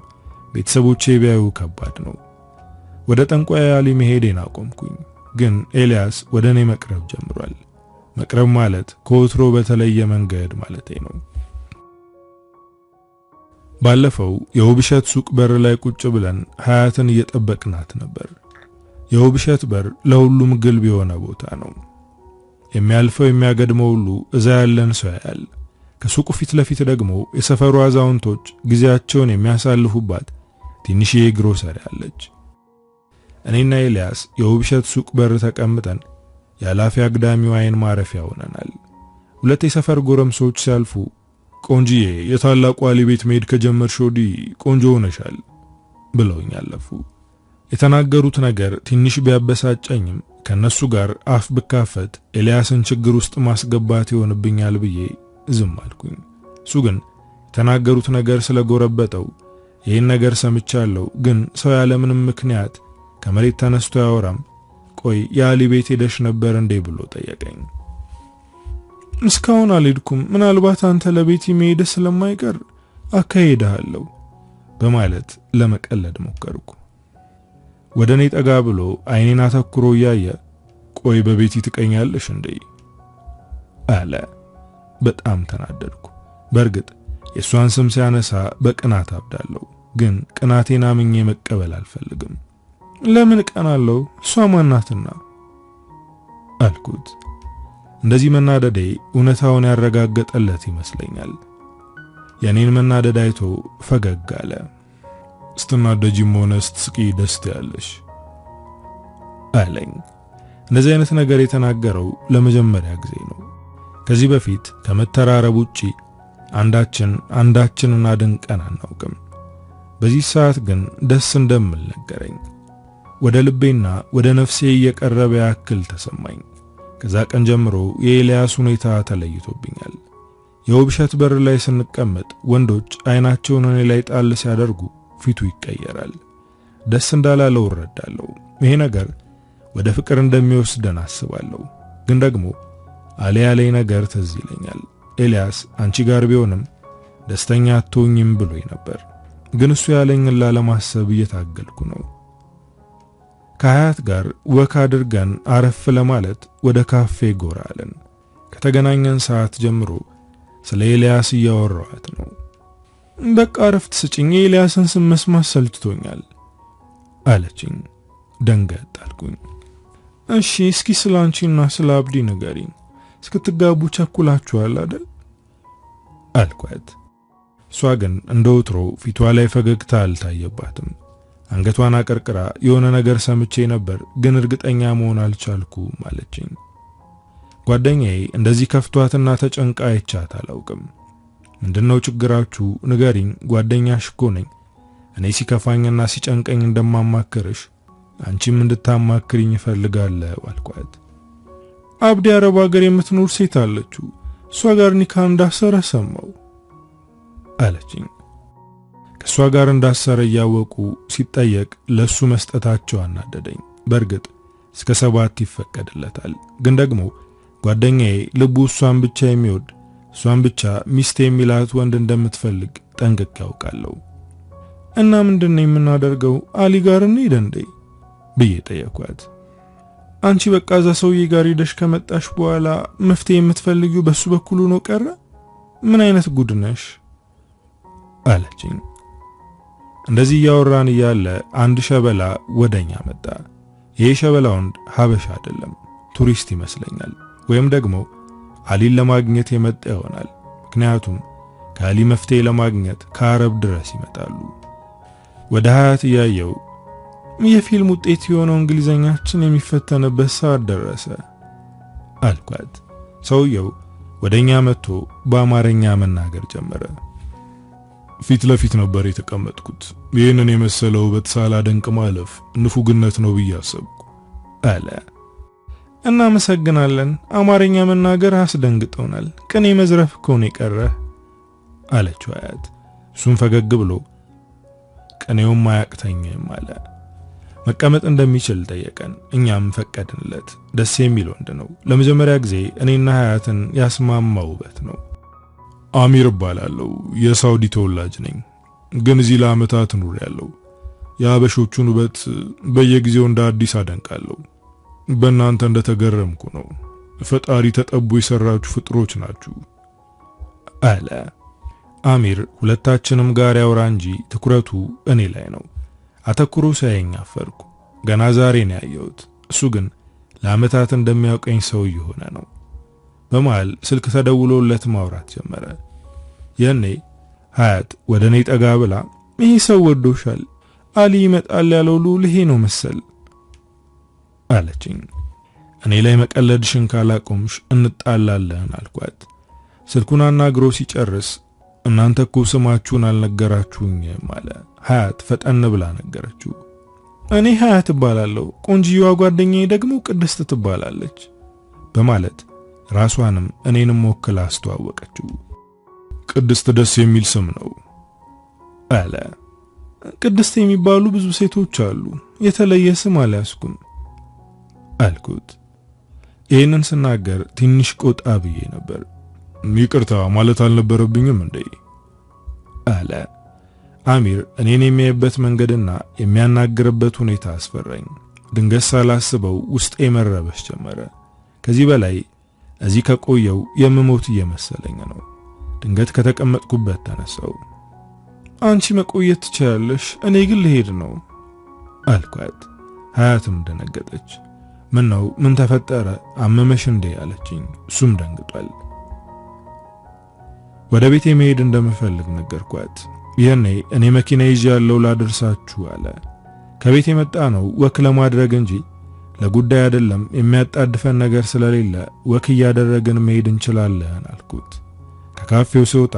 ቤተሰቦቼ ቢያዩ ከባድ ነው። ወደ ጠንቋይ አሊ መሄዴን አቆምኩኝ። ግን ኤልያስ ወደ እኔ መቅረብ ጀምሯል። መቅረብ ማለት ከወትሮ በተለየ መንገድ ማለቴ ነው። ባለፈው የውብሸት ሱቅ በር ላይ ቁጭ ብለን ሀያትን እየጠበቅናት ነበር። የውብሸት በር ለሁሉም ግልብ የሆነ ቦታ ነው። የሚያልፈው የሚያገድመው ሁሉ እዛ ያለን ሰው ያያል። ከሱቁ ፊት ለፊት ደግሞ የሰፈሩ አዛውንቶች ጊዜያቸውን የሚያሳልፉባት ትንሽዬ ግሮሰሪ አለች። እኔና ኤልያስ የውብሸት ሱቅ በር ተቀምጠን ያላፊ አግዳሚው አይን ማረፊያ ሆነናል። ሁለት የሰፈር ጎረምሶች ሲያልፉ ቆንጂዬ የታላቁ አሊ ቤት መሄድ ከጀመርሽ ወዲህ ቆንጆ ሆነሻል ብለውኝ አለፉ። የተናገሩት ነገር ትንሽ ቢያበሳጨኝም ከነሱ ጋር አፍ ብካፈት ኤልያስን ችግር ውስጥ ማስገባት ይሆንብኛል ብዬ ዝም አልኩኝ። እሱ ግን የተናገሩት ነገር ስለጎረበጠው ይህን ነገር ሰምቻለሁ፣ ግን ሰው ያለምንም ምክንያት ከመሬት ተነስቶ ያወራም። ቆይ የአሊ ቤት ሄደሽ ነበር እንዴ ብሎ ጠየቀኝ። እስካሁን አልሄድኩም፣ ምናልባት አንተ ለቤት መሄድ ስለማይቀር አካሄድሃለሁ በማለት ለመቀለድ ሞከርኩ። ወደ እኔ ጠጋ ብሎ አይኔን አተኩሮ እያየ ቆይ በቤት ትቀኛለሽ እንዴ አለ። በጣም ተናደድኩ። በእርግጥ የሷን ስም ሲያነሳ በቅናት አብዳለሁ፣ ግን ቅናቴን አምኜ መቀበል አልፈልግም። ለምን ቀናለሁ? እሷ ማናትና አልኩት። እንደዚህ መናደዴ እውነታውን ያረጋገጠለት ይመስለኛል። የኔን መናደድ አይቶ ፈገግ አለ። ስትናደጂም ሆነ ስትስቂ ደስ ትያለሽ አለኝ። እንደዚህ አይነት ነገር የተናገረው ለመጀመሪያ ጊዜ ነው። ከዚህ በፊት ከመተራረብ ውጪ አንዳችንን አድንቀን አናውቅም። በዚህ ሰዓት ግን ደስ እንደምል ነገረኝ። ወደ ልቤና ወደ ነፍሴ እየቀረበ ያክል ተሰማኝ። ከዛ ቀን ጀምሮ የኤልያስ ሁኔታ ተለይቶብኛል። የውብሸት በር ላይ ስንቀመጥ ወንዶች አይናቸውን እኔ ላይ ጣል ሲያደርጉ ፊቱ ይቀየራል። ደስ እንዳላለው እረዳለሁ። ይሄ ነገር ወደ ፍቅር እንደሚወስደን አስባለሁ። ግን ደግሞ አሊያ ላይ ነገር ትዝ ይለኛል። ኤልያስ አንቺ ጋር ቢሆንም ደስተኛ አትሆኝም ብሎኝ ነበር። ግን እሱ ያለኝን ላለማሰብ እየታገልኩ ነው። ከሀያት ጋር ወክ አድርገን አረፍ ለማለት ወደ ካፌ ጎራ አለን። ከተገናኘን ሰዓት ጀምሮ ስለ ኤልያስ እያወራኋት ነው። በቃ አረፍት ስጭኝ፣ ኤልያስን ስም መስማት ሰልችቶኛል አለችኝ። ደንገጥ አልኩኝ። እሺ እስኪ ስላንቺና ስለ አብዲ ንገሪኝ። እስክትጋቡ ቸኩላችኋል አይደል አልኳት። እሷ ግን እንደወትሮ ፊቷ ላይ ፈገግታ አልታየባትም። አንገቷን አቀርቅራ የሆነ ነገር ሰምቼ ነበር ግን እርግጠኛ መሆን አልቻልኩም አለችኝ። ጓደኛዬ እንደዚህ ከፍቷትና ተጨንቃ አይቻት አላውቅም። ምንድነው ችግራችሁ ንገሪኝ፣ ጓደኛሽ እኮ ነኝ። እኔ ሲከፋኝና ሲጨንቀኝ እንደማማክርሽ አንቺም እንድታማክሪኝ እፈልጋለሁ አልኳት። አብዲ አረብ ሀገር የምትኖር ሴት አለችው፣ እሷ ጋር ኒካ እንዳሰረ ሰማው አለችኝ። ከሷ ጋር እንዳሰረ ያወቁ ሲጠየቅ ለሱ መስጠታቸው አናደደኝ። በእርግጥ እስከ 7 ይፈቀድለታል። ግን ደግሞ ጓደኛዬ ልቡ እሷን ብቻ የሚወድ እሷን ብቻ ሚስት የሚላት ወንድ እንደምትፈልግ ጠንቅቄ ያውቃለሁ። እና ምንድነው የምናደርገው? አሊ ጋር እንሂድ እንዴ ብዬ ጠየኳት። አንቺ በቃ እዛ ሰውዬ ጋር ሄደሽ ከመጣሽ በኋላ መፍትሄ የምትፈልጊው በሱ በኩል ነው ቀረ? ምን አይነት ጉድ ነሽ አለችኝ። እንደዚህ ያወራን እያለ አንድ ሸበላ ወደኛ መጣ። ይሄ ሸበላ ወንድ ሀበሻ አይደለም፣ ቱሪስት ይመስለኛል። ወይም ደግሞ አሊን ለማግኘት የመጣ ይሆናል። ምክንያቱም ከአሊ መፍትሄ ለማግኘት ከአረብ ድረስ ይመጣሉ። ወደ ሀያት እያየው የፊልም ውጤት የሆነው እንግሊዘኛችን የሚፈተንበት ሰዓት ደረሰ አልኳት። ሰውየው ወደኛ መጥቶ በአማርኛ መናገር ጀመረ። ፊት ለፊት ነበር የተቀመጥኩት። ይህንን የመሰለው ውበት ሳላደንቅ ማለፍ ንፉግነት ነው ብዬ አሰብኩ አለ። እናመሰግናለን፣ አማርኛ መናገር አስደንግጦናል። ቅኔ መዝረፍ እኮ ነው የቀረህ አለችው ሀያት። እሱም ፈገግ ብሎ ቅኔውም አያቅተኝም አለ። መቀመጥ እንደሚችል ጠየቀን። እኛም ፈቀድንለት። ደስ የሚል ወንድ ነው። ለመጀመሪያ ጊዜ እኔና ሀያትን ያስማማው ውበት ነው። አሚር እባላለሁ፣ የሳውዲ ተወላጅ ነኝ። ግን እዚህ ለዓመታት ኖሬያለሁ። የአበሾቹን ውበት በየጊዜው እንደ አዲስ አደንቃለሁ። በእናንተ እንደተገረምኩ ነው። ፈጣሪ ተጠቡ የሰራችሁ ፍጥሮች ናችሁ አለ። አሚር ሁለታችንም ጋር ያወራ እንጂ ትኩረቱ እኔ ላይ ነው። አተኩሮ ሳይኝ አፈርኩ። ገና ዛሬ ነው ያየሁት። እሱ ግን ለዓመታት እንደሚያውቀኝ ሰው የሆነ ነው። በመሃል ስልክ ተደውሎለት ማውራት ጀመረ። የኔ ሀያት ወደ እኔ ጠጋ ብላ ይሄ ሰው ወዶሻል፣ አሊ ይመጣል ያለው ሉል ይሄ ነው መሰል አለችኝ። እኔ ላይ መቀለድሽን ካላቆምሽ እንጣላለን አልኳት። ስልኩን አናግሮ ሲጨርስ እናንተ እኮ ስማችሁን አልነገራችሁኝም አለ። ሀያት ፈጠን ብላ ነገረችው። እኔ ሀያት እባላለሁ፣ ቆንጂዋ ጓደኛዬ ደግሞ ቅድስት ትባላለች በማለት ራሷንም እኔንም ወክላ አስተዋወቀችው። ቅድስት ደስ የሚል ስም ነው አለ። ቅድስት የሚባሉ ብዙ ሴቶች አሉ፣ የተለየ ስም አልያዝኩም አልኩት። ይህንን ስናገር ትንሽ ቆጣ ብዬ ነበር። ይቅርታ ማለት አልነበረብኝም እንዴ አለ። አሚር እኔን የሚያይበት መንገድና የሚያናግርበት ሁኔታ አስፈራኝ። ድንገት ሳላስበው ውስጤ መረበሽ ጀመረ። ከዚህ በላይ እዚህ ከቆየው የምሞት እየመሰለኝ ነው። ድንገት ከተቀመጥኩበት ተነሳው። አንቺ መቆየት ትችያለሽ፣ እኔ ግን ልሄድ ነው አልኳት። ሀያትም ደነገጠች። ምን ተፈጠረ? አመመሽ እንዴ አለችኝ። እሱም ደንግጧል። ወደ ቤቴ መሄድ እንደምፈልግ ነገርኳት። ይሄኔ እኔ መኪና ይዤ ያለው ላደርሳችሁ አለ። ከቤት የመጣ ነው ወክ ለማድረግ እንጂ ለጉዳይ አይደለም። የሚያጣድፈን ነገር ስለሌለ ወክ እያደረግን መሄድ እንችላለን አልኩት። ከካፌው ሲወጣ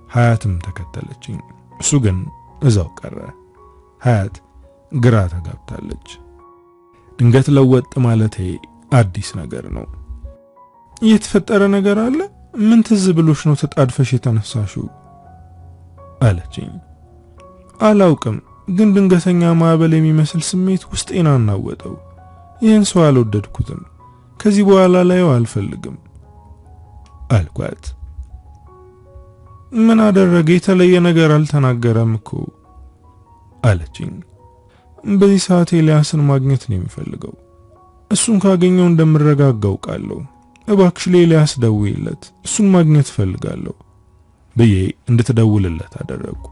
ሀያትም ተከተለችኝ። እሱ ግን እዛው ቀረ። ሀያት ግራ ተጋብታለች። ድንገት ለወጥ ማለቴ አዲስ ነገር ነው። የተፈጠረ ነገር አለ? ምን ትዝ ብሎሽ ነው ተጣድፈሽ የተነሳሽው አለችኝ። አላውቅም፣ ግን ድንገተኛ ማዕበል የሚመስል ስሜት ውስጤን አናወጠው። ይህን ሰው አልወደድኩትም። ከዚህ በኋላ ላየው አልፈልግም አልኳት። ምን አደረገ? የተለየ ነገር አልተናገረም እኮ አለችኝ። በዚህ ሰዓት ኤልያስን ማግኘት ነው የሚፈልገው። እሱን ካገኘው እንደምረጋጋው ቃለው። እባክሽ ለኤልያስ ደውይለት፣ እሱን ማግኘት ፈልጋለሁ ብዬ እንድትደውልለት አደረግኩ።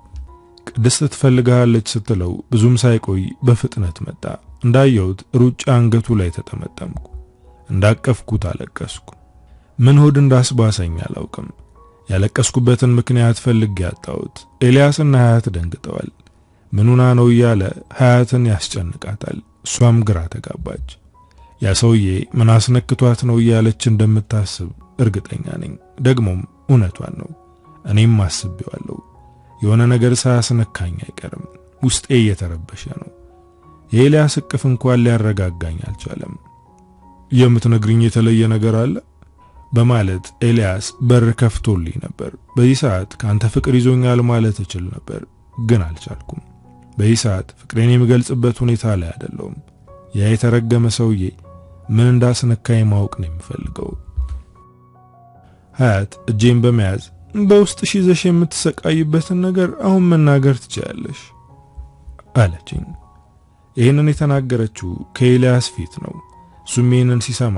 ቅድስት ትፈልጋለች ስትለው ብዙም ሳይቆይ በፍጥነት መጣ። እንዳየሁት ሩጫ አንገቱ ላይ ተጠመጠምኩ። እንዳቀፍኩት አለቀስኩ። ምን ሆድ እንዳስባሰኝ አላውቅም። ያለቀስኩበትን ምክንያት ፈልጌ ያጣሁት። ኤልያስና ሀያት ደንግጠዋል። ምኑና ነው እያለ ሀያትን ያስጨንቃታል። እሷም ግራ ተጋባች። ያ ሰውዬ ምን አስነክቷት ነው እያለች እንደምታስብ እርግጠኛ ነኝ። ደግሞም እውነቷን ነው። እኔም አስቤዋለሁ። የሆነ ነገር ሳያስነካኝ አይቀርም። ውስጤ እየተረበሸ ነው። የኤልያስ እቅፍ እንኳን ሊያረጋጋኝ አልቻለም። የምትነግሪኝ የተለየ ነገር አለ በማለት ኤልያስ በር ከፍቶልኝ ነበር። በዚህ ሰዓት ካንተ ፍቅር ይዞኛል ማለት እችል ነበር፣ ግን አልቻልኩም። በዚህ ሰዓት ፍቅሬን የምገልጽበት ሁኔታ ላይ አይደለሁም። ያ የተረገመ ሰውዬ ምን እንዳስነካኝ ማወቅ ነው የምፈልገው። ሀያት እጄን በመያዝ በውስጥሽ ይዘሽ የምትሰቃይበትን ነገር አሁን መናገር ትችያለሽ አለችኝ። ይህንን የተናገረችው ከኤልያስ ፊት ነው። እሱም ይህንን ሲሰማ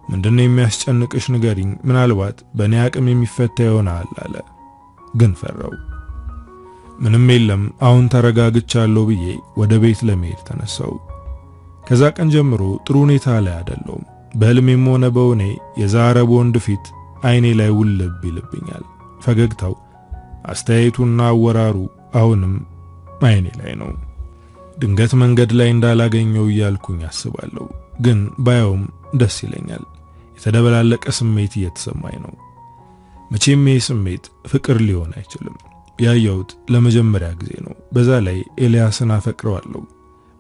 ምንድነው የሚያስጨንቅሽ ንገሪኝ፣ ምናልባት በእኔ አቅም የሚፈታ ይሆናል አለ። ግን ፈራው። ምንም የለም አሁን ተረጋግቻለሁ ብዬ ወደ ቤት ለመሄድ ተነሳው። ከዛ ቀን ጀምሮ ጥሩ ሁኔታ ላይ አይደለሁም። በህልሜም ሆነ በእውኔ የዛረብ ወንድ ፊት አይኔ ላይ ውልብ ይልብኛል። ፈገግታው፣ አስተያየቱና አወራሩ አሁንም አይኔ ላይ ነው። ድንገት መንገድ ላይ እንዳላገኘው እያልኩኝ አስባለሁ። ግን ባየውም ደስ ይለኛል። የተደበላለቀ ስሜት እየተሰማኝ ነው። መቼም ይህ ስሜት ፍቅር ሊሆን አይችልም። ያየሁት ለመጀመሪያ ጊዜ ነው። በዛ ላይ ኤልያስን አፈቅረዋለሁ።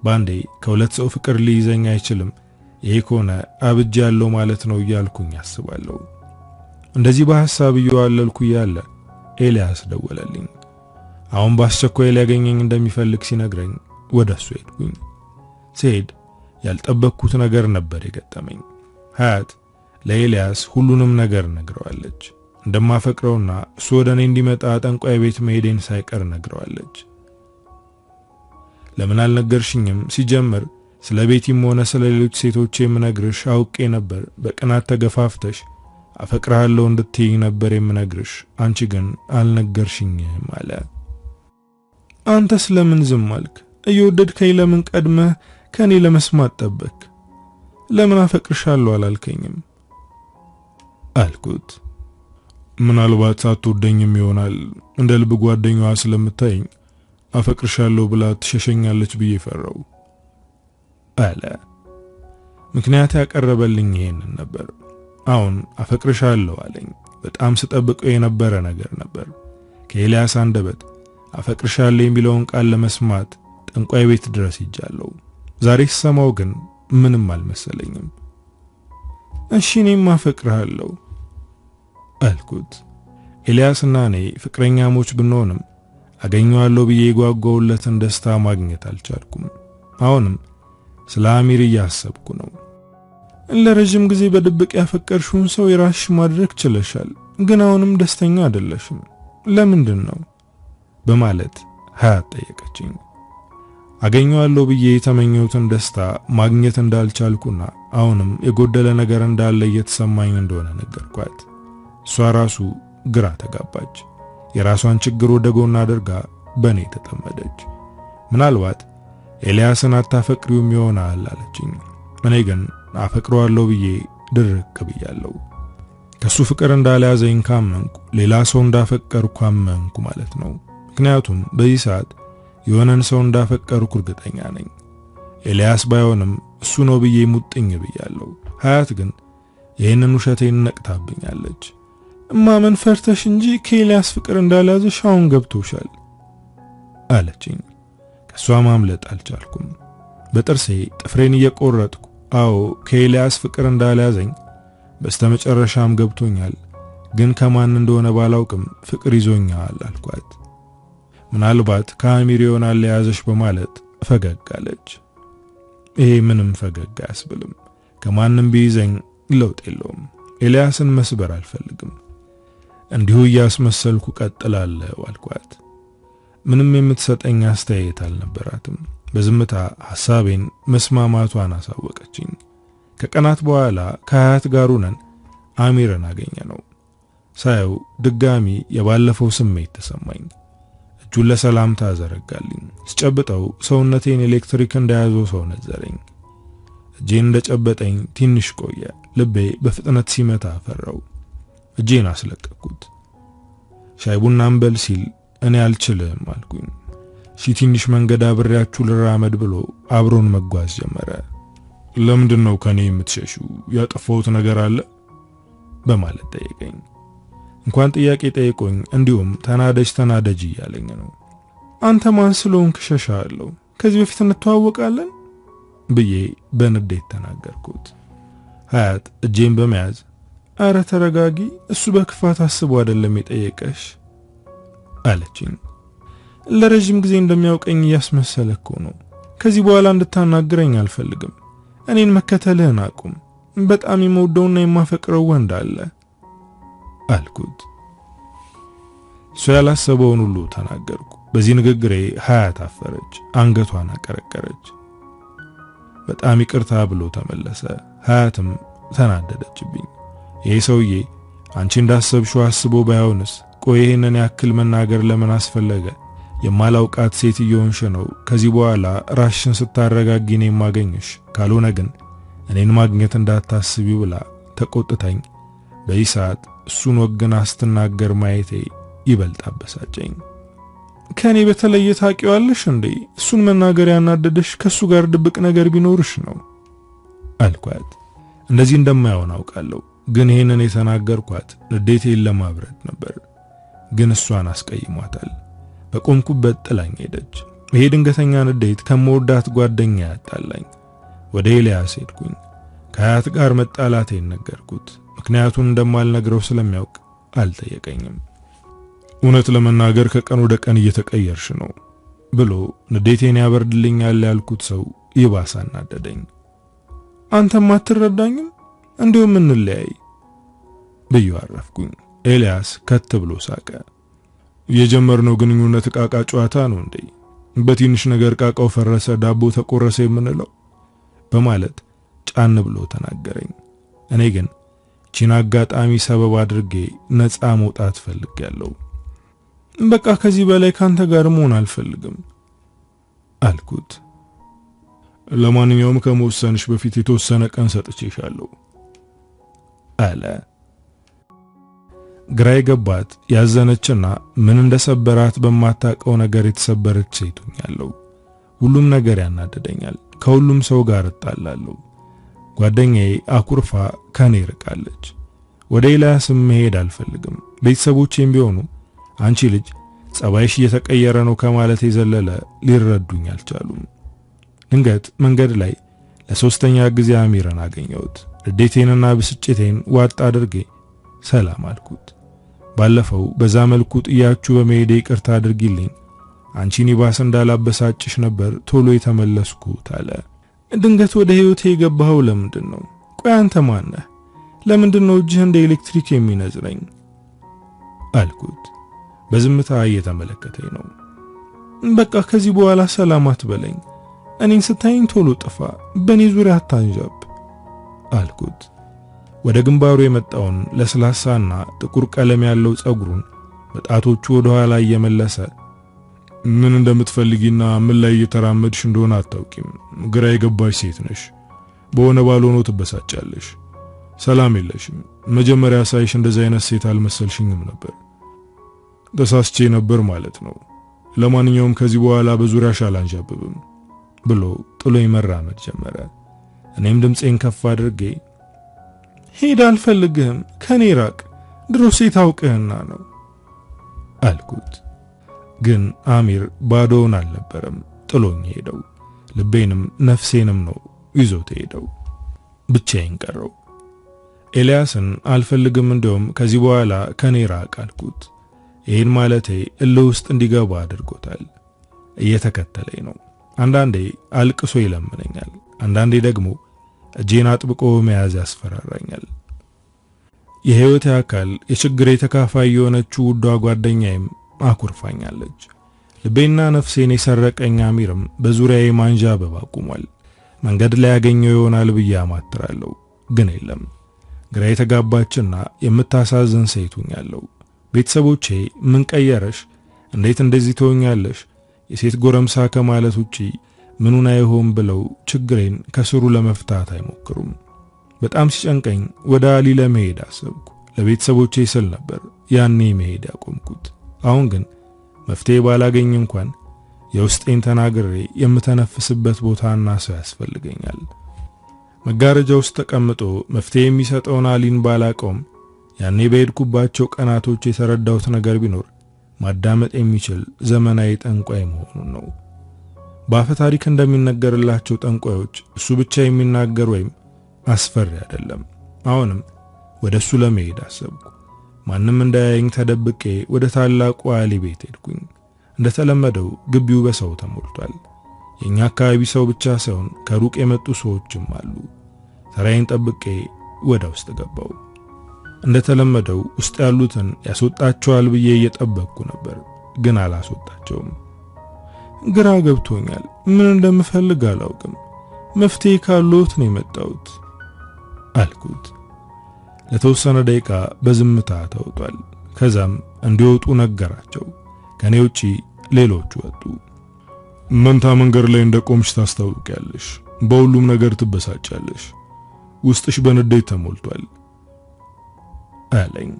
ባንዴ ከሁለት ሰው ፍቅር ሊይዘኝ አይችልም። ይሄ ከሆነ አብጅ ያለው ማለት ነው እያልኩኝ አስባለሁ። እንደዚህ በሐሳብ እየዋለልኩ ያለ ኤልያስ ደወለልኝ። አሁን በአስቸኳይ ሊያገኘኝ እንደሚፈልግ ሲነግረኝ ወደሱ ሄድኩኝ። ሲሄድ ያልጠበቅኩት ነገር ነበር የገጠመኝ። ሀያት ለኤልያስ ሁሉንም ነገር ነግረዋለች። እንደማፈቅረውና እሱ ወደ እኔ እንዲመጣ ጠንቋይ ቤት መሄዴን ሳይቀር ነግረዋለች። ለምን አልነገርሽኝም? ሲጀምር ስለ ቤቲም ሆነ ስለ ሌሎች ሴቶች የምነግርሽ አውቄ ነበር። በቅናት ተገፋፍተሽ አፈቅርሃለሁ እንድትይኝ ነበር የምነግርሽ፣ አንቺ ግን አልነገርሽኝም አለ። አንተስ ለምን ዝም አልክ? እየወደድከኝ ለምን ቀድመህ ከኔ ለመስማት ጠበቅ? ለምን አፈቅርሻለሁ አላልከኝም አልኩት። ምናልባት ሳትወደኝም ይሆናል። እንደ ልብ ጓደኛዋ ስለምታየኝ አፈቅርሻለሁ ብላ ትሸሸኛለች ብዬ ፈራው አለ። ምክንያት ያቀረበልኝ ይሄንን ነበር። አሁን አፈቅርሻለሁ አለኝ። በጣም ስጠብቀው የነበረ ነገር ነበር። ከኤልያስ አንደበት አፈቅርሻለሁ የሚለውን ቃል ለመስማት ጠንቋይ ቤት ድረስ ሄጃለሁ። ዛሬ ስሰማው ግን ምንም አልመሰለኝም። እሺ እኔም አፈቅርሃለሁ አልኩት። ኤልያስና እኔ ፍቅረኛሞች ብንሆንም አገኘዋለሁ ብዬ የጓጓውለትን ደስታ ማግኘት አልቻልኩም። አሁንም ስለ አሚር እያሰብኩ ነው። ለረጅም ጊዜ በድብቅ ያፈቀርሽውን ሰው የራስሽ ማድረግ ችለሻል፣ ግን አሁንም ደስተኛ አይደለሽም። ለምንድን ነው በማለት ሀያት ጠየቀችኝ። አገኘዋለሁ ብዬ የተመኘሁትን ደስታ ማግኘት እንዳልቻልኩና አሁንም የጎደለ ነገር እንዳለ እየተሰማኝ እንደሆነ ነገርኳት። እሷ ራሱ ግራ ተጋባች። የራሷን ችግር ወደ ጎን አድርጋ በኔ ተጠመደች። ምናልባት ኤልያስን አታፈቅሪውም ይሆናል አለችኝ። እኔ ግን አፈቅረዋለሁ ብዬ ድርቅ ብያለሁ። ከሱ ፍቅር እንዳልያዘኝ ካመንኩ ሌላ ሰው እንዳፈቀርኩ አመንኩ ማለት ነው። ምክንያቱም በዚህ ሰዓት የሆነን ሰው እንዳፈቀርኩ እርግጠኛ ነኝ። ኤልያስ ባይሆንም እሱ ነው ብዬ ሙጥኝ ብያለሁ። ሀያት ግን ይህንን ውሸቴን ነቅታብኛለች። ማመን ፈርተሽ እንጂ ከኤልያስ ፍቅር እንዳልያዘሽ አሁን ገብቶሻል አለችኝ። ከሷ ማምለጥ አልቻልኩም። በጥርሴ ጥፍሬን እየቆረጥኩ አዎ ከኤልያስ ፍቅር እንዳልያዘኝ በስተመጨረሻም ገብቶኛል፣ ግን ከማን እንደሆነ ባላውቅም ፍቅር ይዞኛል አልኳት። ምናልባት ከአሚር ይሆናል የያዘሽ በማለት ፈገግ አለች። ይሄ ምንም ፈገግ አያስብልም። ከማንም ቢይዘኝ ለውጥ የለውም። ኤልያስን መስበር አልፈልግም። እንዲሁ እያስመሰልኩ ቀጥላለሁ አልኳት። ምንም የምትሰጠኝ አስተያየት አልነበራትም። በዝምታ ሐሳቤን መስማማቷን አሳወቀችኝ። ከቀናት በኋላ ከሀያት ጋር ሆነን አሚርን አገኘነው። ሳየው ድጋሚ የባለፈው ስሜት ተሰማኝ። እጁን ለሰላምታ ዘረጋልኝ። ስጨብጠው ሰውነቴን ኤሌክትሪክ እንደያዘው ሰው ነዘረኝ። እጄን እንደጨበጠኝ ትንሽ ቆየ። ልቤ በፍጥነት ሲመታ ፈራው። እጄን አስለቀቅኩት። ሻይ ቡና እንበል ሲል እኔ አልችልም አልኩኝ። ትንሽ መንገድ አብሬያችሁ ልራመድ ብሎ አብሮን መጓዝ ጀመረ። ለምንድነው ከኔ የምትሸሹ? ያጠፋሁት ነገር አለ በማለት ጠየቀኝ። እንኳን ጥያቄ ጠይቆኝ እንዲሁም ተናደጅ እያለኝ ነው። አንተ ማን ስለሆንክ እሸሻለሁ? ከዚህ በፊት እንተዋወቃለን ብዬ በንዴት ተናገርኩት። ሀያት እጄን በመያዝ አረ ተረጋጊ፣ እሱ በክፋት አስቦ አይደለም የጠየቀሽ አለችኝ። ለረጅም ጊዜ እንደሚያውቀኝ እያስመሰለ እኮ ነው። ከዚህ በኋላ እንድታናግረኝ አልፈልግም። እኔን መከተልህን አቁም። በጣም የምወደውና የማፈቅረው ወንድ አለ አልኩት። እሱ ያላሰበውን ሁሉ ተናገርኩ። በዚህ ንግግሬ ሀያት አፈረች፣ አንገቷን አቀረቀረች። በጣም ይቅርታ ብሎ ተመለሰ። ሀያትም ተናደደችብኝ። ይሄ ሰውዬ አንቺ እንዳሰብሽው አስቦ ባይሆንስ? ቆይ ይሄንን ያክል መናገር ለምን አስፈለገ? የማላውቃት ሴትዮንሽ ነው። ከዚህ በኋላ ራስሽን ስታረጋጊ ነው የማገኝሽ፣ ካልሆነ ግን እኔን ማግኘት እንዳታስቢ ብላ ተቆጥታኝ በዚህ ሰዓት እሱን ወግና ስትናገር ማየቴ ይበልጥ አበሳጨኝ። ከኔ በተለየ ታውቂዋለሽ እንዴ? እሱን መናገር ያናደደሽ ከሱ ጋር ድብቅ ነገር ቢኖርሽ ነው አልኳት። እንደዚህ እንደማይሆን አውቃለሁ፣ ግን ይሄንን የተናገርኳት ንዴቴን ለማብረድ ነበር። ግን እሷን አስቀይሟታል። በቆምኩበት ጥላኝ ሄደች። ይሄ ድንገተኛ ንዴት ከመወዳት ጓደኛ ያጣላኝ። ወደ ኤልያስ ሄድኩኝ። ከሀያት ጋር መጣላቴን ነገርኩት። ምክንያቱን እንደማልነግረው ስለሚያውቅ አልጠየቀኝም። እውነት ለመናገር ከቀን ወደ ቀን እየተቀየርሽ ነው ብሎ ንዴቴን ያበርድልኛል ያልኩት ሰው ይባስ አናደደኝ። አንተም አትረዳኝም? እንዲሁም እንለያይ ብዬ አረፍኩኝ። ኤልያስ ከት ብሎ ሳቀ። የጀመርነው ግንኙነት ቃቃ ጨዋታ ነው እንዴ? በትንሽ ነገር ቃቃው ፈረሰ ዳቦ ተቆረሰ የምንለው በማለት ጫን ብሎ ተናገረኝ። እኔ ግን ቺን አጋጣሚ ሰበብ አድርጌ ነፃ መውጣት ፈልጌያለሁ። በቃ ከዚህ በላይ ካንተ ጋር መሆን አልፈልግም አልኩት። ለማንኛውም ከመወሰንሽ በፊት የተወሰነ ቀን ሰጥቼሻለሁ አለ። ግራ የገባት ያዘነችና ምን እንደሰበራት በማታውቀው ነገር የተሰበረች ሴት ሆኛለሁ። ሁሉም ነገር ያናደደኛል። ከሁሉም ሰው ጋር እጣላለሁ። ጓደኛዬ አኩርፋ ከኔ ርቃለች። ወደ ኤልያስም መሄድ አልፈልግም። ቤተሰቦቼም ቢሆኑ አንቺ ልጅ ጸባይሽ እየተቀየረ ነው ከማለት የዘለለ ሊረዱኝ አልቻሉም። ድንገት መንገድ ላይ ለሶስተኛ ጊዜ አሚርን አገኘሁት። ንዴቴንና ብስጭቴን ዋጥ አድርጌ ሰላም አልኩት። ባለፈው በዛ መልኩ ጥያችሁ በመሄዴ ይቅርታ አድርጊልኝ፣ አንቺን ይባስ እንዳላበሳጭሽ ነበር ቶሎ የተመለስኩት አለ። ድንገት ወደ ህይወቴ የገባው ለምንድን ነው? ቆይ አንተ ማን ነህ? ለምንድን ነው እጅህ እንደ ኤሌክትሪክ የሚነዝረኝ አልኩት። በዝምታ እየተመለከተኝ ነው። በቃ ከዚህ በኋላ ሰላም አትበለኝ። እኔን ስታይኝ ቶሎ ጥፋ፣ በኔ ዙሪያ አታንዣብ አልኩት። ወደ ግንባሩ የመጣውን ለስላሳና ጥቁር ቀለም ያለው ጸጉሩን በጣቶቹ ወደ ኋላ እየመለሰ ምን እንደምትፈልጊና ምን ላይ እየተራመድሽ እንደሆነ አታውቂም። ግራ የገባሽ ሴት ነሽ። በሆነ ባልሆኖ ትበሳጫለሽ። ሰላም የለሽም። መጀመሪያ ሳይሽ እንደዚህ አይነት ሴት አልመሰልሽኝም ነበር። ተሳስቼ ነበር ማለት ነው። ለማንኛውም ከዚህ በኋላ በዙሪያሽ አላንዣብብም ብሎ ጥሎኝ መራመድ ጀመረ። እኔም ድምጼን ከፍ አድርጌ ሄድ አልፈልግህም፣ ከኔ ራቅ፣ ድሮ ሴት አውቅህና ነው አልኩት። ግን አሚር ባዶውን አልነበረም ጥሎኝ ሄደው። ልቤንም ነፍሴንም ነው ይዞት ሄደው። ብቻዬን ቀረው። ኤልያስን አልፈልግም፣ እንደውም ከዚህ በኋላ ከኔ ራቅ አልኩት። ይሄን ማለቴ እልህ ውስጥ እንዲገባ አድርጎታል። እየተከተለኝ ነው። አንዳንዴ አልቅሶ ይለምነኛል፣ አንዳንዴ ደግሞ እጄን አጥብቆ መያዝ ያስፈራራኛል። የህይወቴ አካል የችግሬ ተካፋይ የሆነችው ውዷ ጓደኛዬም አኩርፋኛለች። ልቤና ነፍሴን የሰረቀኝ አሚርም በዙሪያዬ ማንዣበብ አቁሟል። መንገድ ላይ ያገኘው ይሆናል ብዬ አማትራለሁ፣ ግን የለም። ግራ የተጋባችና የምታሳዝን ሴት ሆኛለሁ። ቤተሰቦቼ ምን ቀየረሽ? እንዴት እንደዚህ ትሆኛለሽ? የሴት ጎረምሳ ከማለት ውጪ ምኑን አይሆን ብለው ችግሬን ከስሩ ለመፍታት አይሞክሩም። በጣም ሲጨንቀኝ ወደ አሊ ለመሄድ አሰብኩ። ለቤተሰቦቼ ስል ነበር ያኔ መሄድ ያቆምኩት። አሁን ግን መፍትሄ ባላገኝ እንኳን የውስጤን ተናግሬ የምተነፍስበት ቦታና ሰው ያስፈልገኛል። መጋረጃ ውስጥ ተቀምጦ መፍትሄ የሚሰጠውን አሊን ባላቆም ያኔ በሄድኩባቸው ቀናቶች የተረዳሁት ነገር ቢኖር ማዳመጥ የሚችል ዘመናዊ ጠንቋይ መሆኑን ነው። በአፈ ታሪክ እንደሚነገርላቸው ጠንቋዮች እሱ ብቻ የሚናገር ወይም አስፈሪ አይደለም። አሁንም ወደሱ ለመሄድ አሰብኩ። ማንም እንዳያየኝ ተደብቄ ወደ ታላቁ አሊ ቤት ሄድኩኝ። እንደተለመደው ግቢው በሰው ተሞልቷል። የኛ አካባቢ ሰው ብቻ ሳይሆን ከሩቅ የመጡ ሰዎችም አሉ። ተራዬን ጠብቄ ወደ ውስጥ ገባው። እንደተለመደው ውስጥ ያሉትን ያስወጣቸዋል ብዬ እየጠበቅኩ ነበር፣ ግን አላስወጣቸውም። ግራ ገብቶኛል። ምን እንደምፈልግ አላውቅም። መፍትሄ ካለዎት ነው የመጣሁት አልኩት። ለተወሰነ ደቂቃ በዝምታ ተውጧል። ከዛም እንዲወጡ ነገራቸው። ከኔ ውጪ ሌሎቹ ወጡ። መንታ መንገድ ላይ እንደቆምሽ ታስታውቂያለሽ። በሁሉም ነገር ትበሳጫለሽ። ውስጥሽ በንዴት ተሞልቷል አለኝ።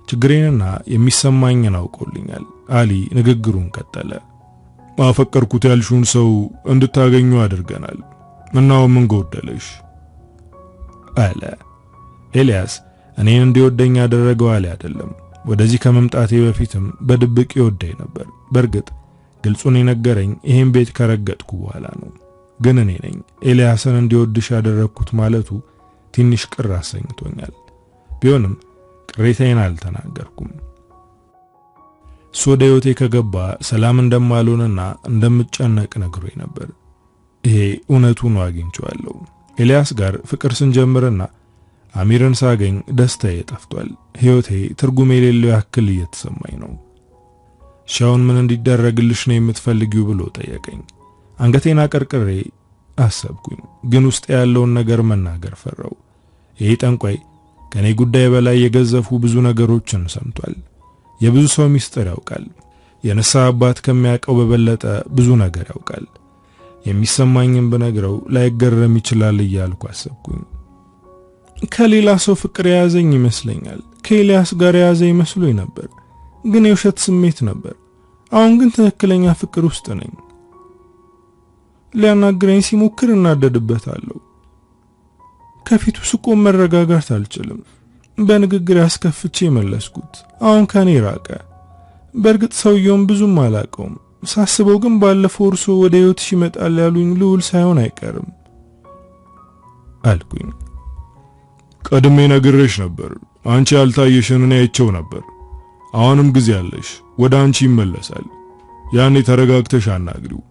ችግሬንና የሚሰማኝን አውቆልኛል። አሊ ንግግሩን ቀጠለ። ማፈቀርኩት ያልሽውን ሰው እንድታገኙ አድርገናል። እናው ምን ጎደለሽ አለ። ኤልያስ እኔን እንዲወደኝ ያደረገው አሊ አይደለም። ወደዚህ ከመምጣቴ በፊትም በድብቅ ይወደኝ ነበር። በርግጥ ግልጹን የነገረኝ ይሄን ቤት ከረገጥኩ በኋላ ነው። ግን እኔ ነኝ ኤልያስን እንዲወድሽ ያደረግኩት ማለቱ ትንሽ ቅር አሰኝቶኛል። ቢሆንም ቅሬታዬን አልተናገርኩም። ሶደ ህይወቴ ከገባ ሰላም እንደማልሆንና እንደምጨነቅ ነግሮኝ ነበር። ይሄ እውነቱን አግኝቼዋለሁ። ኤልያስ ጋር ፍቅር ስንጀምርና አሚርን ሳገኝ ደስታዬ ጠፍቷል። ህይወቴ ትርጉም የሌለው ያክል እየተሰማኝ ነው። ሻውን ምን እንዲደረግልሽ ነው የምትፈልጊው ብሎ ጠየቀኝ። አንገቴን አቀርቅሬ አሰብኩኝ፣ ግን ውስጥ ያለውን ነገር መናገር ፈራው። ይሄ ጠንቋይ ከኔ ጉዳይ በላይ የገዘፉ ብዙ ነገሮችን ሰምቷል። የብዙ ሰው ሚስጥር ያውቃል። የንስሐ አባት ከሚያውቀው በበለጠ ብዙ ነገር ያውቃል። የሚሰማኝን ብነግረው ላይገረም ይችላል እያልኩ አሰብኩኝ። ከሌላ ሰው ፍቅር የያዘኝ ይመስለኛል። ከኤልያስ ጋር የያዘ ይመስሎኝ ነበር፣ ግን የውሸት ስሜት ነበር። አሁን ግን ትክክለኛ ፍቅር ውስጥ ነኝ። ሊያናግረኝ ሲሞክር እናደድበታለሁ። ከፊቱ ስቆም መረጋጋት አልችልም። በንግግር ያስከፍቼ መለስኩት። አሁን ከኔ ራቀ። በእርግጥ ሰውየውን ብዙም አላቀውም። ሳስበው ግን ባለፈው እርሶ ወደ ህይወትሽ ይመጣል ያሉኝ ልዑል ሳይሆን አይቀርም አልኩኝ። ቀድሜ ነግሬሽ ነበር። አንቺ ያልታየሽን እኔ አይቼው ነበር። አሁንም ጊዜ አለሽ። ወደ አንቺ ይመለሳል። ያኔ ተረጋግተሽ አናግሪው።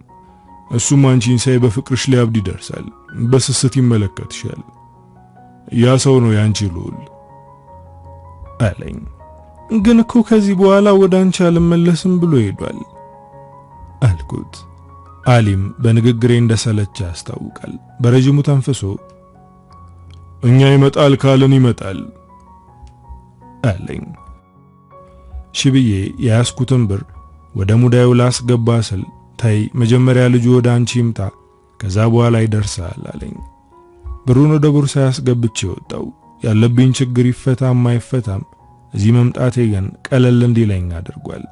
እሱም አንቺን ሳይ በፍቅርሽ ሊያብድ ይደርሳል። በስስት ይመለከትሻል። ያ ሰው ነው ያንቺ ልዑል አለኝ። ግን እኮ ከዚህ በኋላ ወደ አንቺ አልመለስም ብሎ ሄዷል አልኩት። አሊም በንግግሬ እንደሰለቸ ያስታውቃል። በረጅሙ ተንፍሶ እኛ ይመጣል ካልን ይመጣል አለኝ። ሽብዬ የያዝኩትን ብር ወደ ሙዳዩ ላስገባ ስል ታይ መጀመሪያ ልጁ ወደ አንቺ ይምጣ ከዛ በኋላ ይደርሳል አለኝ። ብሩን ወደ ቦርሳ ያስገብቼ ወጣው። ያለብኝ ችግር ይፈታም አይፈታም እዚህ መምጣቴ ግን ቀለል እንዲለኝ አድርጓል።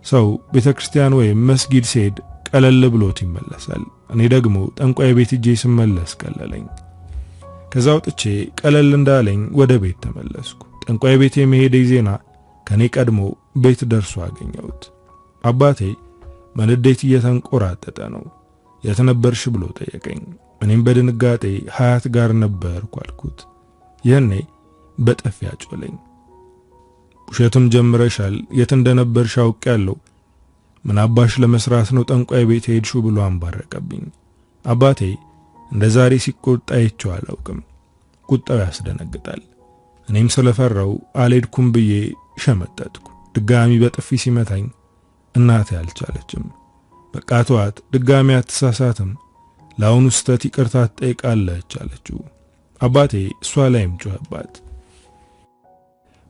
ሰው ቤተክርስቲያን ወይም መስጊድ ሲሄድ ቀለል ብሎት ይመለሳል። እኔ ደግሞ ጠንቋይ ቤት ሄጄ ስመለስ ቀለለኝ። ከዛ ወጥቼ ቀለል እንዳለኝ ወደ ቤት ተመለስኩ። ጠንቋይ ቤት የመሄዴ ዜና ከኔ ቀድሞ ቤት ደርሶ አገኘሁት። አባቴ በንዴት እየተንቆራጠጠ ነው። የት ነበርሽ ብሎ ጠየቀኝ። እኔም በድንጋጤ ሀያት ጋር ነበርኩ አልኩት። ይህኔ በጥፊ አጮለኝ። ውሸትም ጀምረሻል፣ የት እንደነበርሽ አውቄያለሁ፣ ምን አባሽ ለመስራት ነው ጠንቋይ ቤት ሄድሽው ብሎ አንባረቀብኝ። አባቴ እንደ ዛሬ ሲቆጣ አይቼው አላውቅም። ቁጣው ያስደነግጣል። እኔም ስለፈራው አልሄድኩም ብዬ ሸመጠጥኩ። ድጋሚ በጥፊ ሲመታኝ እናቴ አልቻለችም። በቃ ተዋት፣ ድጋሚ አትሳሳትም፣ ለአሁኑ ስህተት ይቅርታ ትጠይቃለች አለችው። አባቴ እሷ ላይም ጮኸባት።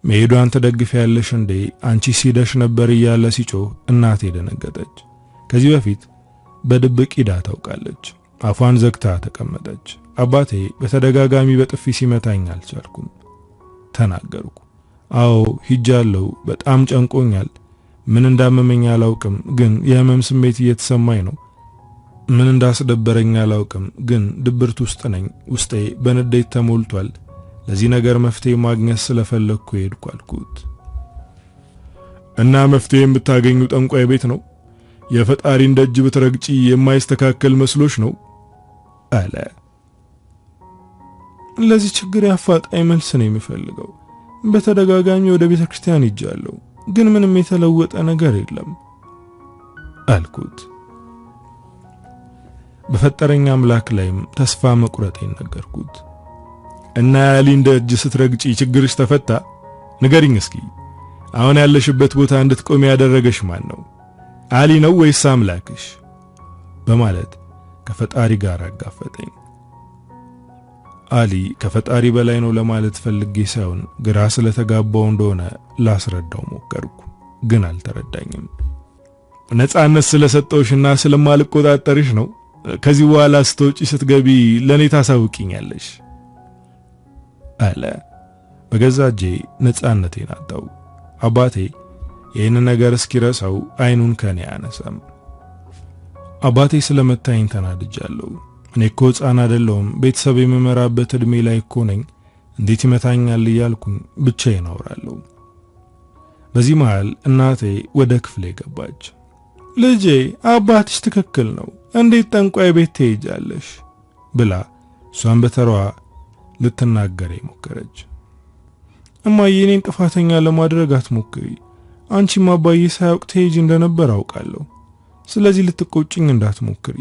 መሄዷን ትደግፊያለሽ እንዴ አንቺ ሲደሽ ነበር እያለ ሲጮህ እናቴ ደነገጠች። ከዚህ በፊት በድብቅ ሂዳ ታውቃለች። አፏን ዘግታ ተቀመጠች። አባቴ በተደጋጋሚ በጥፊ ሲመታኝ አልቻልኩም። ተናገርኩ። አዎ ሂጃለሁ፣ በጣም ጨንቆኛል፣ ምን እንዳመመኝ አላውቅም፣ ግን የህመም ስሜት እየተሰማኝ ነው። ምን እንዳስደበረኝ አላውቅም፣ ግን ድብርት ውስጥ ነኝ። ውስጤ በንዴት ተሞልቷል። ለዚህ ነገር መፍትሄ ማግኘት ስለፈለኩ ሄድኩ አልኩት። እና መፍትሄ የምታገኙ ጠንቋይ ቤት ነው? የፈጣሪን ደጅ ብትረግጪ የማይስተካከል መስሎሽ ነው አለ። ለዚህ ችግር ያፋጣኝ መልስ ነው የሚፈልገው። በተደጋጋሚ ወደ ቤተክርስቲያን ሄጃለሁ፣ ግን ምንም የተለወጠ ነገር የለም አልኩት። በፈጠረኛ አምላክ ላይም ተስፋ መቁረጤን ነገርኩት። እና ያሊን ደጅ ስትረግጪ ችግርሽ ተፈታ? ንገሪኝ እስኪ። አሁን ያለሽበት ቦታ እንድትቆሚ ያደረገሽ ማን ነው? አሊ ነው ወይስ አምላክሽ? በማለት ከፈጣሪ ጋር አጋፈጠኝ። አሊ ከፈጣሪ በላይ ነው ለማለት ፈልጌ ሳይሆን ግራ ስለተጋባው እንደሆነ ላስረዳው ሞከርኩ፣ ግን አልተረዳኝም። ነፃነት ስለሰጠውሽና ስለማልቆጣጠርሽ ነው። ከዚህ በኋላ ስትወጪ ስትገቢ ለኔ ታሳውቂኛለሽ አለ። በገዛ እጄ ነፃነቴን አጣው። አባቴ ይህን ነገር እስኪረሳው አይኑን ከኔ አነሳም። አባቴ ስለመታኝ ተናድጃለሁ። እኔ እኮ ሕፃን አይደለሁም፣ ቤተሰብ የምመራበት እድሜ ላይ እኮ ነኝ። እንዴት ይመታኛል እያልኩኝ ብቻዬን አወራለሁ። በዚህ መሃል እናቴ ወደ ክፍሌ ገባች። ልጄ አባትሽ ትክክል ነው፣ እንዴት ጠንቋይ ቤት ትሄጃለሽ ብላ እሷን በተራዋ ልትናገር ሞከረች። እማዬ እኔን ጥፋተኛ ለማድረግ አትሞክሪ። አንቺም አባዬ ሳያውቅ ትሄጂ እንደነበር አውቃለሁ። ስለዚህ ልትቆጭኝ እንዳትሞክሪ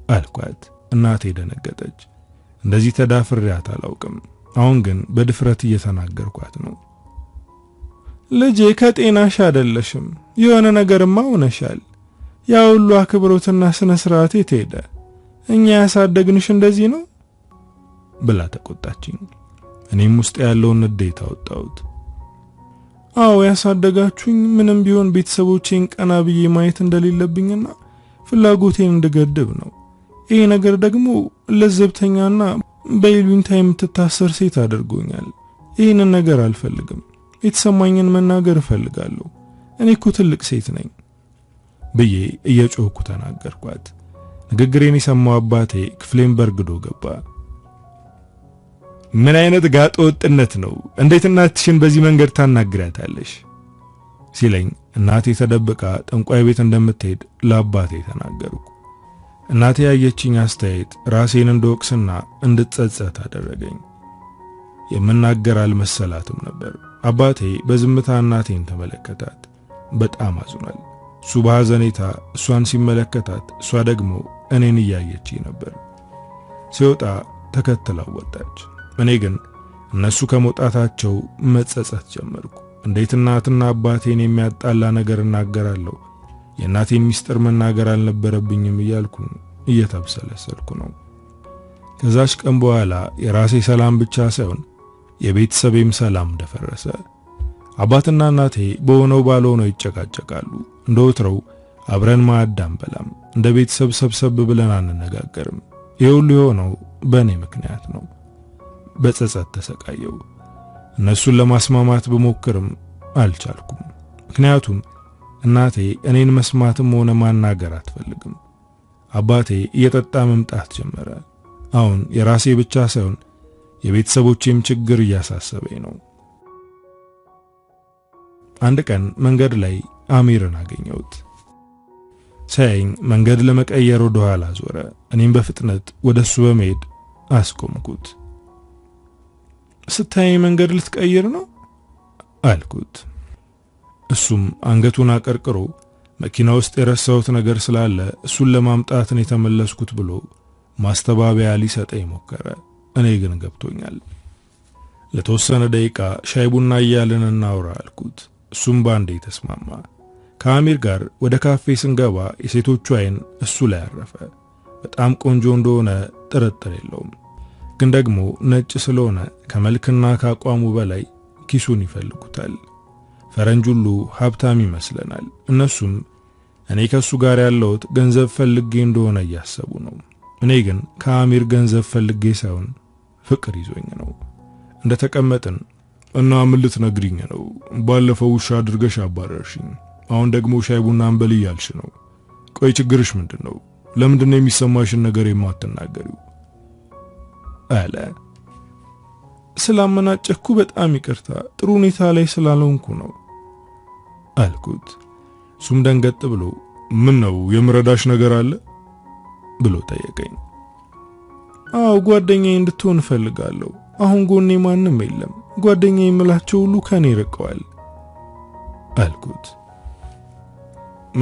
አልኳት። እናቴ ደነገጠች። እንደዚህ ተዳፍሬያት አላውቅም። አሁን ግን በድፍረት እየተናገርኳት ነው። ልጄ ከጤናሽ አይደለሽም፣ የሆነ ነገርማ ሆነሻል። ያ ሁሉ አክብሮትና ስነ ስርዓት የት ሄደ? እኛ ያሳደግንሽ እንደዚህ ነው ብላ ተቆጣችኝ። እኔም ውስጥ ያለውን ንዴት አወጣሁት። አዎ ያሳደጋችሁኝ ምንም ቢሆን ቤተሰቦቼን ቀና ብዬ ማየት እንደሌለብኝና ፍላጎቴን እንድገድብ ነው። ይሄ ነገር ደግሞ ለዘብተኛና በይሉኝታ የምትታሰር ሴት አድርጎኛል። ይህንን ነገር አልፈልግም። የተሰማኝን መናገር እፈልጋለሁ። እኔ እኮ ትልቅ ሴት ነኝ ብዬ እየጮህኩ ተናገርኳት። ንግግሬን የሰማው አባቴ ክፍሌን በርግዶ ገባ። ምን አይነት ጋጠ ወጥነት ነው? እንዴት እናትሽን በዚህ መንገድ ታናግራታለሽ? ሲለኝ እናቴ ተደብቃ ጠንቋይ ቤት እንደምትሄድ ለአባቴ ተናገርኩ። እናቴ ያየችኝ አስተያየት ራሴን እንደወቅስና እንድጸጸት አደረገኝ። የምናገር አልመሰላትም ነበር። አባቴ በዝምታ እናቴን ተመለከታት። በጣም አዝኗል። እሱ በሐዘኔታ እሷን ሲመለከታት፣ እሷ ደግሞ እኔን እያየችኝ ነበር። ሲወጣ ተከትላው ወጣች። እኔ ግን እነሱ ከመውጣታቸው መጸጸት ጀመርኩ። እንዴት እናትና አባቴን የሚያጣላ ነገር እናገራለሁ? የእናቴን ሚስጥር መናገር አልነበረብኝም እያልኩ እየተብሰለሰልኩ ነው። ከዛች ቀን በኋላ የራሴ ሰላም ብቻ ሳይሆን የቤተሰቤም ሰላም ደፈረሰ። አባትና እናቴ በሆነው ባልሆነው ይጨቃጨቃሉ። እንደወትሮው አብረን ማዕድ አንበላም። እንደ ቤተሰብ ሰብሰብ ብለን አንነጋገርም። ይህ ሁሉ የሆነው በእኔ ምክንያት ነው። በጸጸት ተሰቃየው። እነሱን ለማስማማት ብሞክርም አልቻልኩም። ምክንያቱም እናቴ እኔን መስማትም ሆነ ማናገር አትፈልግም። አባቴ እየጠጣ መምጣት ጀመረ። አሁን የራሴ ብቻ ሳይሆን የቤተሰቦቼም ችግር እያሳሰበኝ ነው። አንድ ቀን መንገድ ላይ አሚርን አገኘሁት። ሳይኝ መንገድ ለመቀየር ወደ ኋላ ዞረ። እኔም በፍጥነት ወደሱ በመሄድ አስቆምኩት። ስታይ መንገድ ልትቀይር ነው አልኩት። እሱም አንገቱን አቀርቅሮ መኪና ውስጥ የረሳሁት ነገር ስላለ እሱን ለማምጣት ነው የተመለስኩት ብሎ ማስተባበያ ሊሰጠኝ ሞከረ። እኔ ግን ገብቶኛል። ለተወሰነ ደቂቃ ሻይ ቡና እያልን እናውራ አልኩት። እሱም ባንዴ ተስማማ። ከአሚር ጋር ወደ ካፌ ስንገባ የሴቶቹ አይን እሱ ላይ አረፈ። በጣም ቆንጆ እንደሆነ ጥርጥር የለውም። ግን ደግሞ ነጭ ስለሆነ ከመልክና ከአቋሙ በላይ ኪሱን ይፈልጉታል። ፈረንጅ ሁሉ ሀብታም ይመስለናል። እነሱም እኔ ከሱ ጋር ያለሁት ገንዘብ ፈልጌ እንደሆነ እያሰቡ ነው። እኔ ግን ከአሚር ገንዘብ ፈልጌ ሳይሆን ፍቅር ይዞኝ ነው። እንደተቀመጥን እና ምን ልትነግሪኝ ነው? ባለፈው ውሻ አድርገሽ አባረርሽኝ። አሁን ደግሞ ሻይ ቡና እንበል እያልሽ ነው። ቆይ ችግርሽ ምንድነው? ለምንድነው የሚሰማሽን ነገር የማትናገሪው? አለ። ስላመናጨኩ በጣም ይቅርታ፣ ጥሩ ሁኔታ ላይ ስላልሆንኩ ነው አልኩት። እሱም ደንገጥ ብሎ ምን ነው የምረዳሽ ነገር አለ ብሎ ጠየቀኝ። አዎ ጓደኛዬ እንድትሆን እፈልጋለሁ። አሁን ጎኔ ማንም የለም። ጓደኛዬ የምላቸው ሁሉ ከኔ ርቀዋል አልኩት።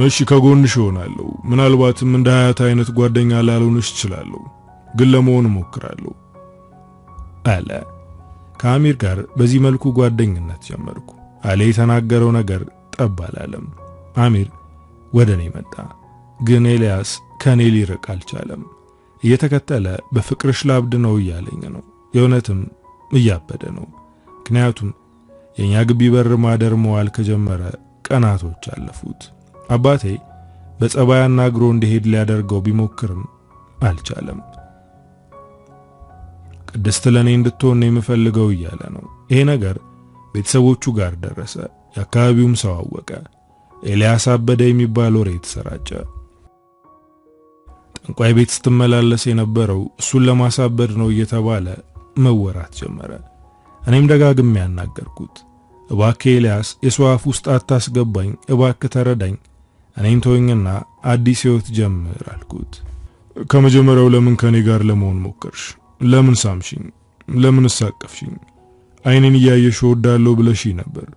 እሺ ከጎንሽ እሆናለሁ። ምናልባትም እንደ ሀያት አይነት ጓደኛ ላልሆንሽ እችላለሁ፣ ግን ለመሆን እሞክራለሁ አለ። ከአሚር ጋር በዚህ መልኩ ጓደኝነት ጀመርኩ። አለ የተናገረው ነገር ጠብ አላለም። አሚር ወደ እኔ መጣ፣ ግን ኤልያስ ከኔ ሊርቅ አልቻለም። እየተከተለ በፍቅርሽ ላብድ ነው እያለኝ ነው። የእውነትም እያበደ ነው። ምክንያቱም የኛ ግቢ በር ማደር መዋል ከጀመረ ቀናቶች አለፉት። አባቴ በጸባይ አናግሮ እንዲሄድ ሊያደርገው ቢሞክርም አልቻለም። ቅድስት ለኔ እንድትሆን የምፈልገው እያለ ነው። ይሄ ነገር ቤተሰቦቹ ጋር ደረሰ። የአካባቢውም ሰው አወቀ። ኤልያስ አበደ የሚባል ወሬ ተሰራጨ። ጠንቋይ ቤት ስትመላለስ የነበረው እሱን ለማሳበድ ነው እየተባለ መወራት ጀመረ። እኔም ደጋግሜ ያናገርኩት፣ እባክህ ኤልያስ የሰው አፍ ውስጥ አታስገባኝ፣ እባክህ ተረዳኝ፣ እኔን ተወኝና አዲስ ህይወት ጀምር አልኩት። ከመጀመሪያው ለምን ከኔ ጋር ለመሆን ሞከርሽ? ለምን ሳምሽኝ? ለምን ሳቀፍሽኝ? አይኔን እያየሽ ወዳለው ብለሽ ነበር።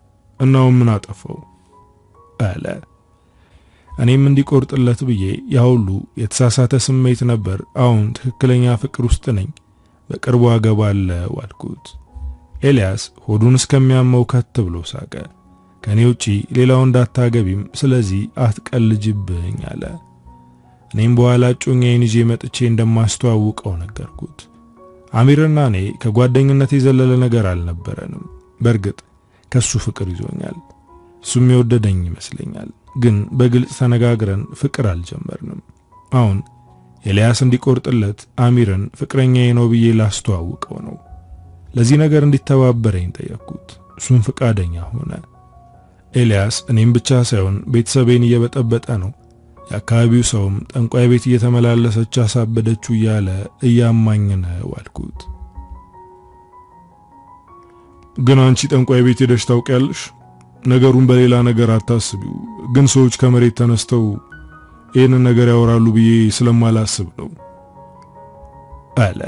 እናው ምን አጠፋው አለ። እኔም እንዲቆርጥለት ብዬ ያሁሉ የተሳሳተ ስሜት ነበር። አሁን ትክክለኛ ፍቅር ውስጥ ነኝ፣ በቅርቡ አገባለሁ አልኩት። ኤልያስ ሆዱን እስከሚያመው ከት ብሎ ሳቀ። ከኔ ውጪ ሌላው እንዳታገቢም፣ ስለዚህ አትቀልጅብኝ አለ። እኔም በኋላ ጮኛዬን ይዤ መጥቼ እንደማስተዋውቀው ነገርኩት። አሚርና እኔ ከጓደኝነት የዘለለ ነገር አልነበረንም። በእርግጥ ከሱ ፍቅር ይዞኛል፣ እሱም የወደደኝ ይመስለኛል። ግን በግልጽ ተነጋግረን ፍቅር አልጀመርንም። አሁን ኤልያስ እንዲቆርጥለት አሚርን ፍቅረኛዬ ነው ብዬ ላስተዋውቀው ነው። ለዚህ ነገር እንዲተባበረኝ ጠየቅኩት። እሱም ፍቃደኛ ሆነ። ኤልያስ እኔም ብቻ ሳይሆን ቤተሰቤን እየበጠበጠ ነው። የአካባቢው ሰውም ጠንቋይ ቤት እየተመላለሰች አሳበደችው እያለ እያማኝ ነው አልኩት። ግን አንቺ ጠንቋይ ቤት ሄደሽ ታውቂያለሽ? ነገሩን በሌላ ነገር አታስቢው። ግን ሰዎች ከመሬት ተነስተው ይህንን ነገር ያወራሉ ብዬ ስለማላስብ ነው አለ።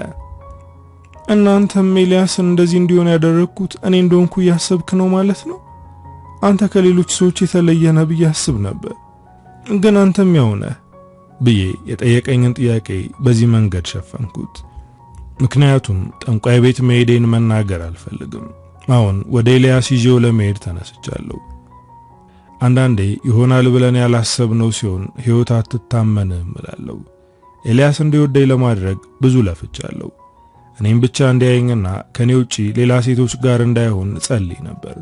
እናንተም ኤልያስን እንደዚህ እንዲሆን ያደረግኩት እኔ እንደሆንኩ እያሰብክ ነው ማለት ነው? አንተ ከሌሎች ሰዎች የተለየ ነህ ብዬ አስብ ነበር፣ ግን አንተም ያው ነህ ብዬ የጠየቀኝን ጥያቄ በዚህ መንገድ ሸፈንኩት። ምክንያቱም ጠንቋይ ቤት መሄዴን መናገር አልፈልግም። አሁን ወደ ኤልያስ ይዤው ለመሄድ ተነስቻለሁ። አንዳንዴ ይሆናል ብለን ያላሰብነው ሲሆን ሕይወት አትታመንም እላለሁ። ኤልያስ እንዲወደኝ ለማድረግ ብዙ ለፍቻለሁ። እኔም ብቻ እንዲያየኝና ከኔ ውጪ ሌላ ሴቶች ጋር እንዳይሆን ጸልይ ነበር።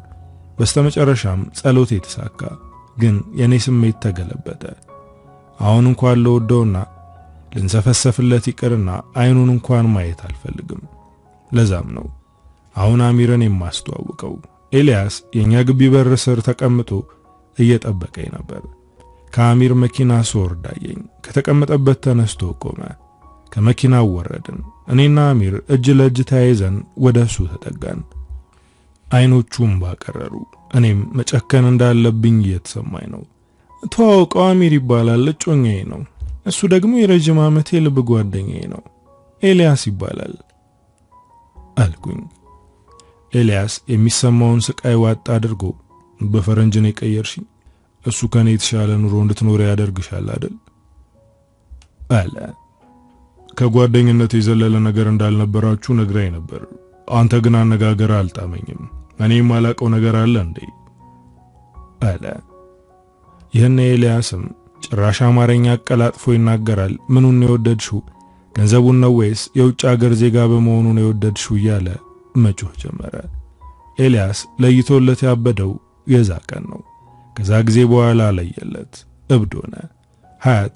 በስተመጨረሻም ጸሎቴ ተሳካ። ግን የኔ ስሜት ተገለበጠ። አሁን እንኳን ለወደውና ልንሰፈሰፍለት ይቅርና አይኑን እንኳን ማየት አልፈልግም። ለዛም ነው አሁን አሚርን የማስተዋውቀው። ኤልያስ የኛ ግቢ በር ስር ተቀምጦ እየጠበቀኝ ነበር። ከአሚር መኪና ስወርድ አየኝ። ከተቀመጠበት ተነስቶ ቆመ። ከመኪናው ወረድን። እኔና አሚር እጅ ለእጅ ተያይዘን ወደ እሱ ተጠጋን። አይኖቹም ባቀረሩ። እኔም መጨከን እንዳለብኝ እየተሰማኝ ነው። ተዋውቀው አሚር ይባላል፣ እጮኛዬ ነው። እሱ ደግሞ የረጅም ዓመት የልብ ጓደኛዬ ነው፣ ኤልያስ ይባላል አልኩኝ። ኤልያስ የሚሰማውን ስቃይ ዋጥ አድርጎ በፈረንጅ ነው የቀየርሽኝ፣ እሱ ከኔ የተሻለ ኑሮ እንድትኖር ያደርግሻል አይደል አለ። ከጓደኝነት የዘለለ ነገር እንዳልነበራችሁ ነግራኝ ነበር። አንተ ግን አነጋገር አልጣመኝም። እኔም ማላቀው ነገር አለ እንዴ አለ። ይህን ኤልያስም ጭራሽ አማርኛ አቀላጥፎ ይናገራል። ምኑን ነው የወደድሽው? ገንዘቡን ነው ወይስ የውጭ ሀገር ዜጋ በመሆኑ ነው የወደድሽው? እያለ መጮህ ጀመረ። ኤልያስ ለይቶለት ያበደው የዛ ቀን ነው። ከዛ ጊዜ በኋላ ለየለት፣ እብድ ሆነ። ሀያት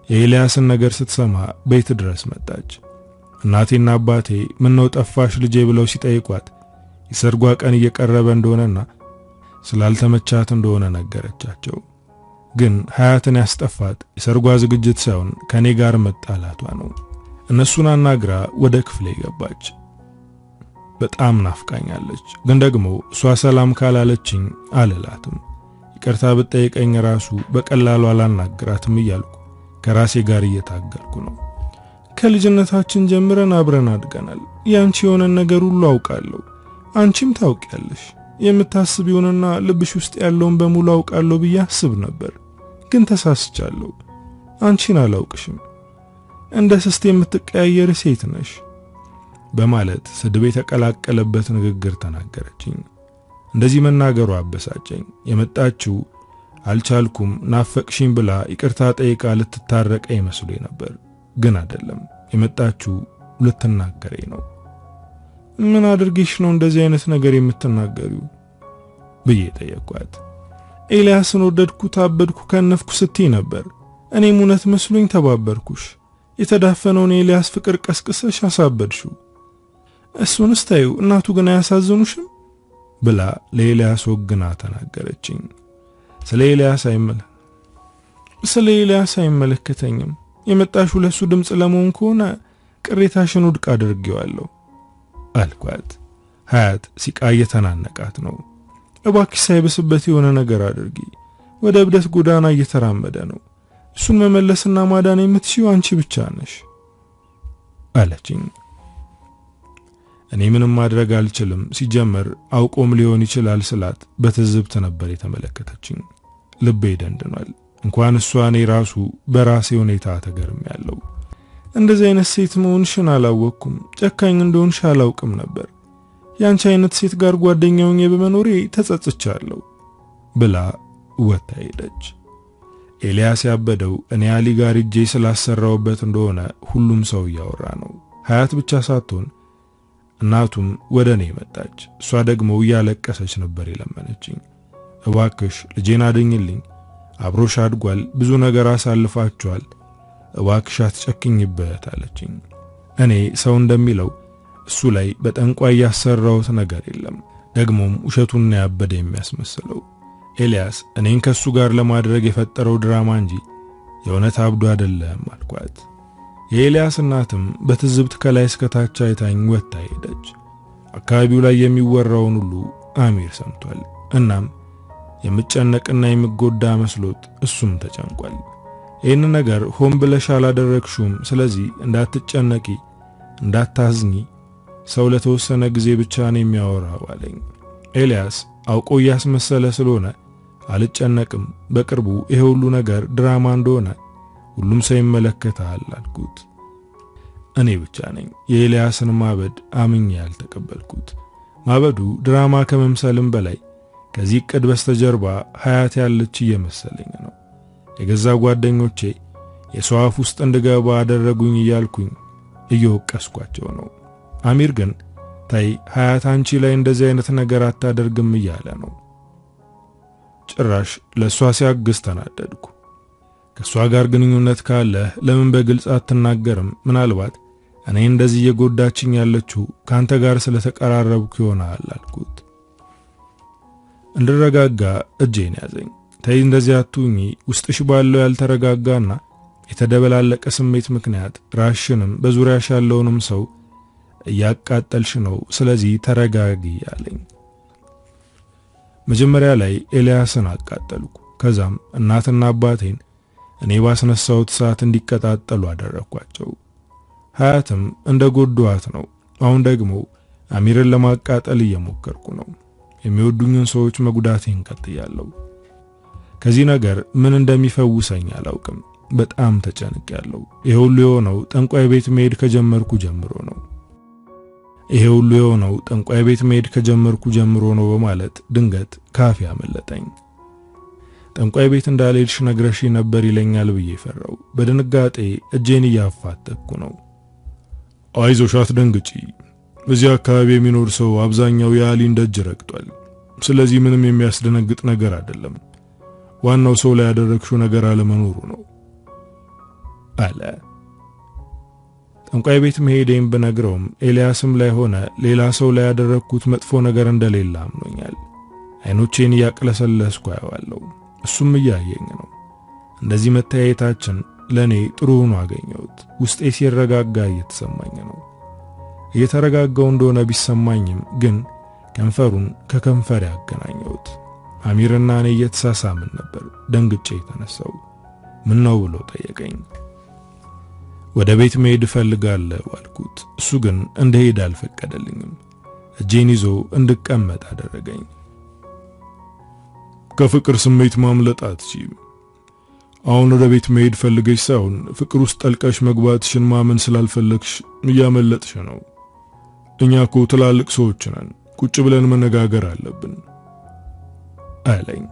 የኤልያስን ነገር ስትሰማ ቤት ድረስ መጣች። እናቴና አባቴ ምን ነው ጠፋሽ ልጄ ብለው ሲጠይቋት የሰርጓ ቀን እየቀረበ እንደሆነና ስላልተመቻት እንደሆነ ነገረቻቸው። ግን ሀያትን ያስጠፋት የሰርጓ ዝግጅት ሳይሆን ከኔ ጋር መጣላቷ ነው። እነሱን አናግራ ወደ ክፍሌ ገባች። በጣም ናፍቃኛለች። ግን ደግሞ እሷ ሰላም ካላለችኝ አልላትም። ይቅርታ ብትጠይቀኝ ራሱ በቀላሉ አላናግራትም እያልኩ ከራሴ ጋር እየታገልኩ ነው። ከልጅነታችን ጀምረን አብረን አድገናል። ያንቺ የሆነ ነገር ሁሉ አውቃለሁ፣ አንቺም ታውቂያለሽ። የምታስቢውንና ልብሽ ውስጥ ያለውን በሙሉ አውቃለሁ ብዬ አስብ ነበር። ግን ተሳስቻለሁ። አንቺን አላውቅሽም። እንደ ስስት የምትቀያየር ሴት ነሽ በማለት ስድብ የተቀላቀለበት ንግግር ተናገረችኝ። እንደዚህ መናገሩ አበሳጨኝ። የመጣችው አልቻልኩም ናፈቅሽኝ ብላ ይቅርታ ጠይቃ ልትታረቀኝ መስሎኝ ነበር። ግን አይደለም። የመጣችው ልትናገረኝ ነው። ምን አድርጌሽ ነው እንደዚህ አይነት ነገር የምትናገሪው ብዬ ጠየቅኳት። ኤልያስን ወደድኩት፣ አበድኩ፣ ከነፍኩ ስትይ ነበር። እኔም እውነት መስሎኝ ተባበርኩሽ። የተዳፈነውን ኤልያስ ፍቅር ቀስቅሰሽ አሳበድሽው። እሱንስ ታዩ፣ እናቱ ግን አያሳዝኑሽም ብላ ለኤልያስ ወግና ተናገረችኝ። ስለ ኤልያስ አይመለከተኝም። የመጣሽው ለሱ ድምጽ ለመሆን ከሆነ ቅሬታሽን ውድቅ አድርጌዋለሁ አልኳት። ሀያት ሲቃ እየተናነቃት ነው። እባክሽ ሳይበስበት የሆነ ነገር አድርጊ። ወደ እብደት ጎዳና እየተራመደ ነው። እሱን መመለስና ማዳን የምትችይው አንቺ ብቻ ነሽ አለችኝ። እኔ ምንም ማድረግ አልችልም። ሲጀመር አውቆም ሊሆን ይችላል ስላት በትዝብት ነበር የተመለከተችኝ። ልቤ ደንድኗል። እንኳን እሷ እኔ ራሱ በራሴ ሁኔታ ተገርሜያለሁ። እንደዚህ አይነት ሴት መሆንሽን አላወቅኩም። ጨካኝ እንደሆንሽ አላውቅም ነበር። ያንቺ አይነት ሴት ጋር ጓደኛውኝ በመኖሬ ተጸጽቻለሁ ብላ ወጣ ሄደች። ኤልያስ ያበደው እኔ አሊ ጋር እጄ ስላሰራውበት እንደሆነ ሁሉም ሰው ያወራ ነው። ሀያት ብቻ ሳትሆን እናቱም ወደ እኔ መጣች። እሷ ደግሞ እያለቀሰች ነበር የለመነችኝ። እባክሽ ልጄን አድኝልኝ፣ አብሮሽ አድጓል፣ ብዙ ነገር አሳልፋችኋል፣ እባክሽ አትጨክኝበት አለችኝ። እኔ ሰው እንደሚለው እሱ ላይ በጠንቋይ ያሰራውት ነገር የለም። ደግሞም ውሸቱን ያበደ የሚያስመስለው ኤልያስ እኔን ከሱ ጋር ለማድረግ የፈጠረው ድራማ እንጂ የእውነት አብዶ አይደለም አልኳት። የኤልያስ እናትም በትዝብት ከላይ እስከ ታች አይታኝ ወጣ ሄደች። አካባቢው ላይ የሚወራውን ሁሉ አሚር ሰምቷል። እናም የምጨነቅና የምጎዳ መስሎት እሱም ተጨንቋል። ይህን ነገር ሆን ብለሽ አላደረግሽውም፣ ስለዚህ እንዳትጨነቂ እንዳታዝኚ፣ ሰው ለተወሰነ ጊዜ ብቻ ነው የሚያወራው አለኝ። ኤልያስ አውቆ እያስመሰለ ስለሆነ አልጨነቅም፣ በቅርቡ ይሄ ሁሉ ነገር ድራማ እንደሆነ ሁሉም ሰው ይመለከታል አልኩት። እኔ ብቻ ነኝ የኤልያስን ማበድ አምኜ ያልተቀበልኩት። ማበዱ ድራማ ከመምሰልም በላይ ከዚህ ቅድ በስተጀርባ ሀያት ያለች እየመሰለኝ ነው። የገዛ ጓደኞቼ የሰው አፍ ውስጥ እንድገባ አደረጉኝ እያልኩኝ እየወቀስኳቸው ነው። አሚር ግን ታይ ሀያት አንቺ ላይ እንደዚህ አይነት ነገር አታደርግም እያለ ነው። ጭራሽ ለሷ ሲያግዝ ተናደድኩ። ከሷ ጋር ግንኙነት ካለ ለምን በግልጽ አትናገርም? ምናልባት እኔ እንደዚህ እየጎዳችኝ ያለችው ካንተ ጋር ስለተቀራረብኩ ይሆናል አልኩት። እንድረጋጋ እጄን ያዘኝ። ተይ እንደዚህ አትሁኚ፣ ውስጥሽ ባለው ያልተረጋጋና የተደበላለቀ ስሜት ምክንያት ራስሽንም በዙሪያሽ ያለውንም ሰው እያቃጠልሽ ነው። ስለዚህ ተረጋጊ አለኝ። መጀመሪያ ላይ ኤልያስን አቃጠልኩ። ከዛም እናትና አባቴን እኔ ባስነሳሁት ሰዓት እንዲቀጣጠሉ አደረኳቸው። ሀያትም እንደ ጎዷት ነው። አሁን ደግሞ አሚርን ለማቃጠል እየሞከርኩ ነው። የሚወዱኝን ሰዎች መጉዳቴን ቀጥያለሁ። ከዚህ ነገር ምን እንደሚፈውሰኝ አላውቅም። በጣም ተጨንቄያለሁ። ይሄ ሁሉ የሆነው ጠንቋይ ቤት መሄድ ከጀመርኩ ጀምሮ ነው በማለት ድንገት ካፌ አመለጠኝ። ጠንቋይ ቤት እንዳልሄድሽ ነግረሽ ነበር ይለኛል ብዬ ፈራው። በድንጋጤ እጄን እያፋተኩ ነው። አይዞሽ አትደንግጪ። እዚህ አካባቢ የሚኖር ሰው አብዛኛው የአሊን ደጅ ረግጧል። ስለዚህ ምንም የሚያስደነግጥ ነገር አይደለም። ዋናው ሰው ላይ ያደረግሽው ነገር አለመኖሩ ነው አለ። ጠንቋይ ቤት መሄዴን ብነግረውም ኤልያስም ላይ ሆነ ሌላ ሰው ላይ ያደረግኩት መጥፎ ነገር እንደሌለ አምኖኛል። አይኖቼን እያቅለሰለስኩ አየዋለሁ። እሱም እያየኝ ነው። እንደዚህ መታየታችን ለኔ ጥሩ ሆኖ አገኘሁት። ውስጤ ሲረጋጋ እየተሰማኝ ነው። እየተረጋጋው እንደሆነ ቢሰማኝም ግን ከንፈሩን ከከንፈር ያገናኘሁት። አሚርና እኔ እየተሳሳምን ነበር። ደንግጬ የተነሳው ምን ነው ብሎ ጠየቀኝ። ወደ ቤት መሄድ እፈልጋለሁ አልኩት። እሱ ግን እንደሄድ አልፈቀደልኝም። እጄን ይዞ እንድቀመጥ አደረገኝ። ከፍቅር ስሜት ማምለጥ አትችይም። አሁን ወደ ቤት መሄድ ፈልገሽ ሳይሆን ፍቅር ውስጥ ጠልቀሽ መግባትሽን ማመን ስላልፈለግሽ እያመለጥሽ ነው። እኛ እኮ ትላልቅ ሰዎች ነን። ቁጭ ብለን መነጋገር አለብን አለኝ።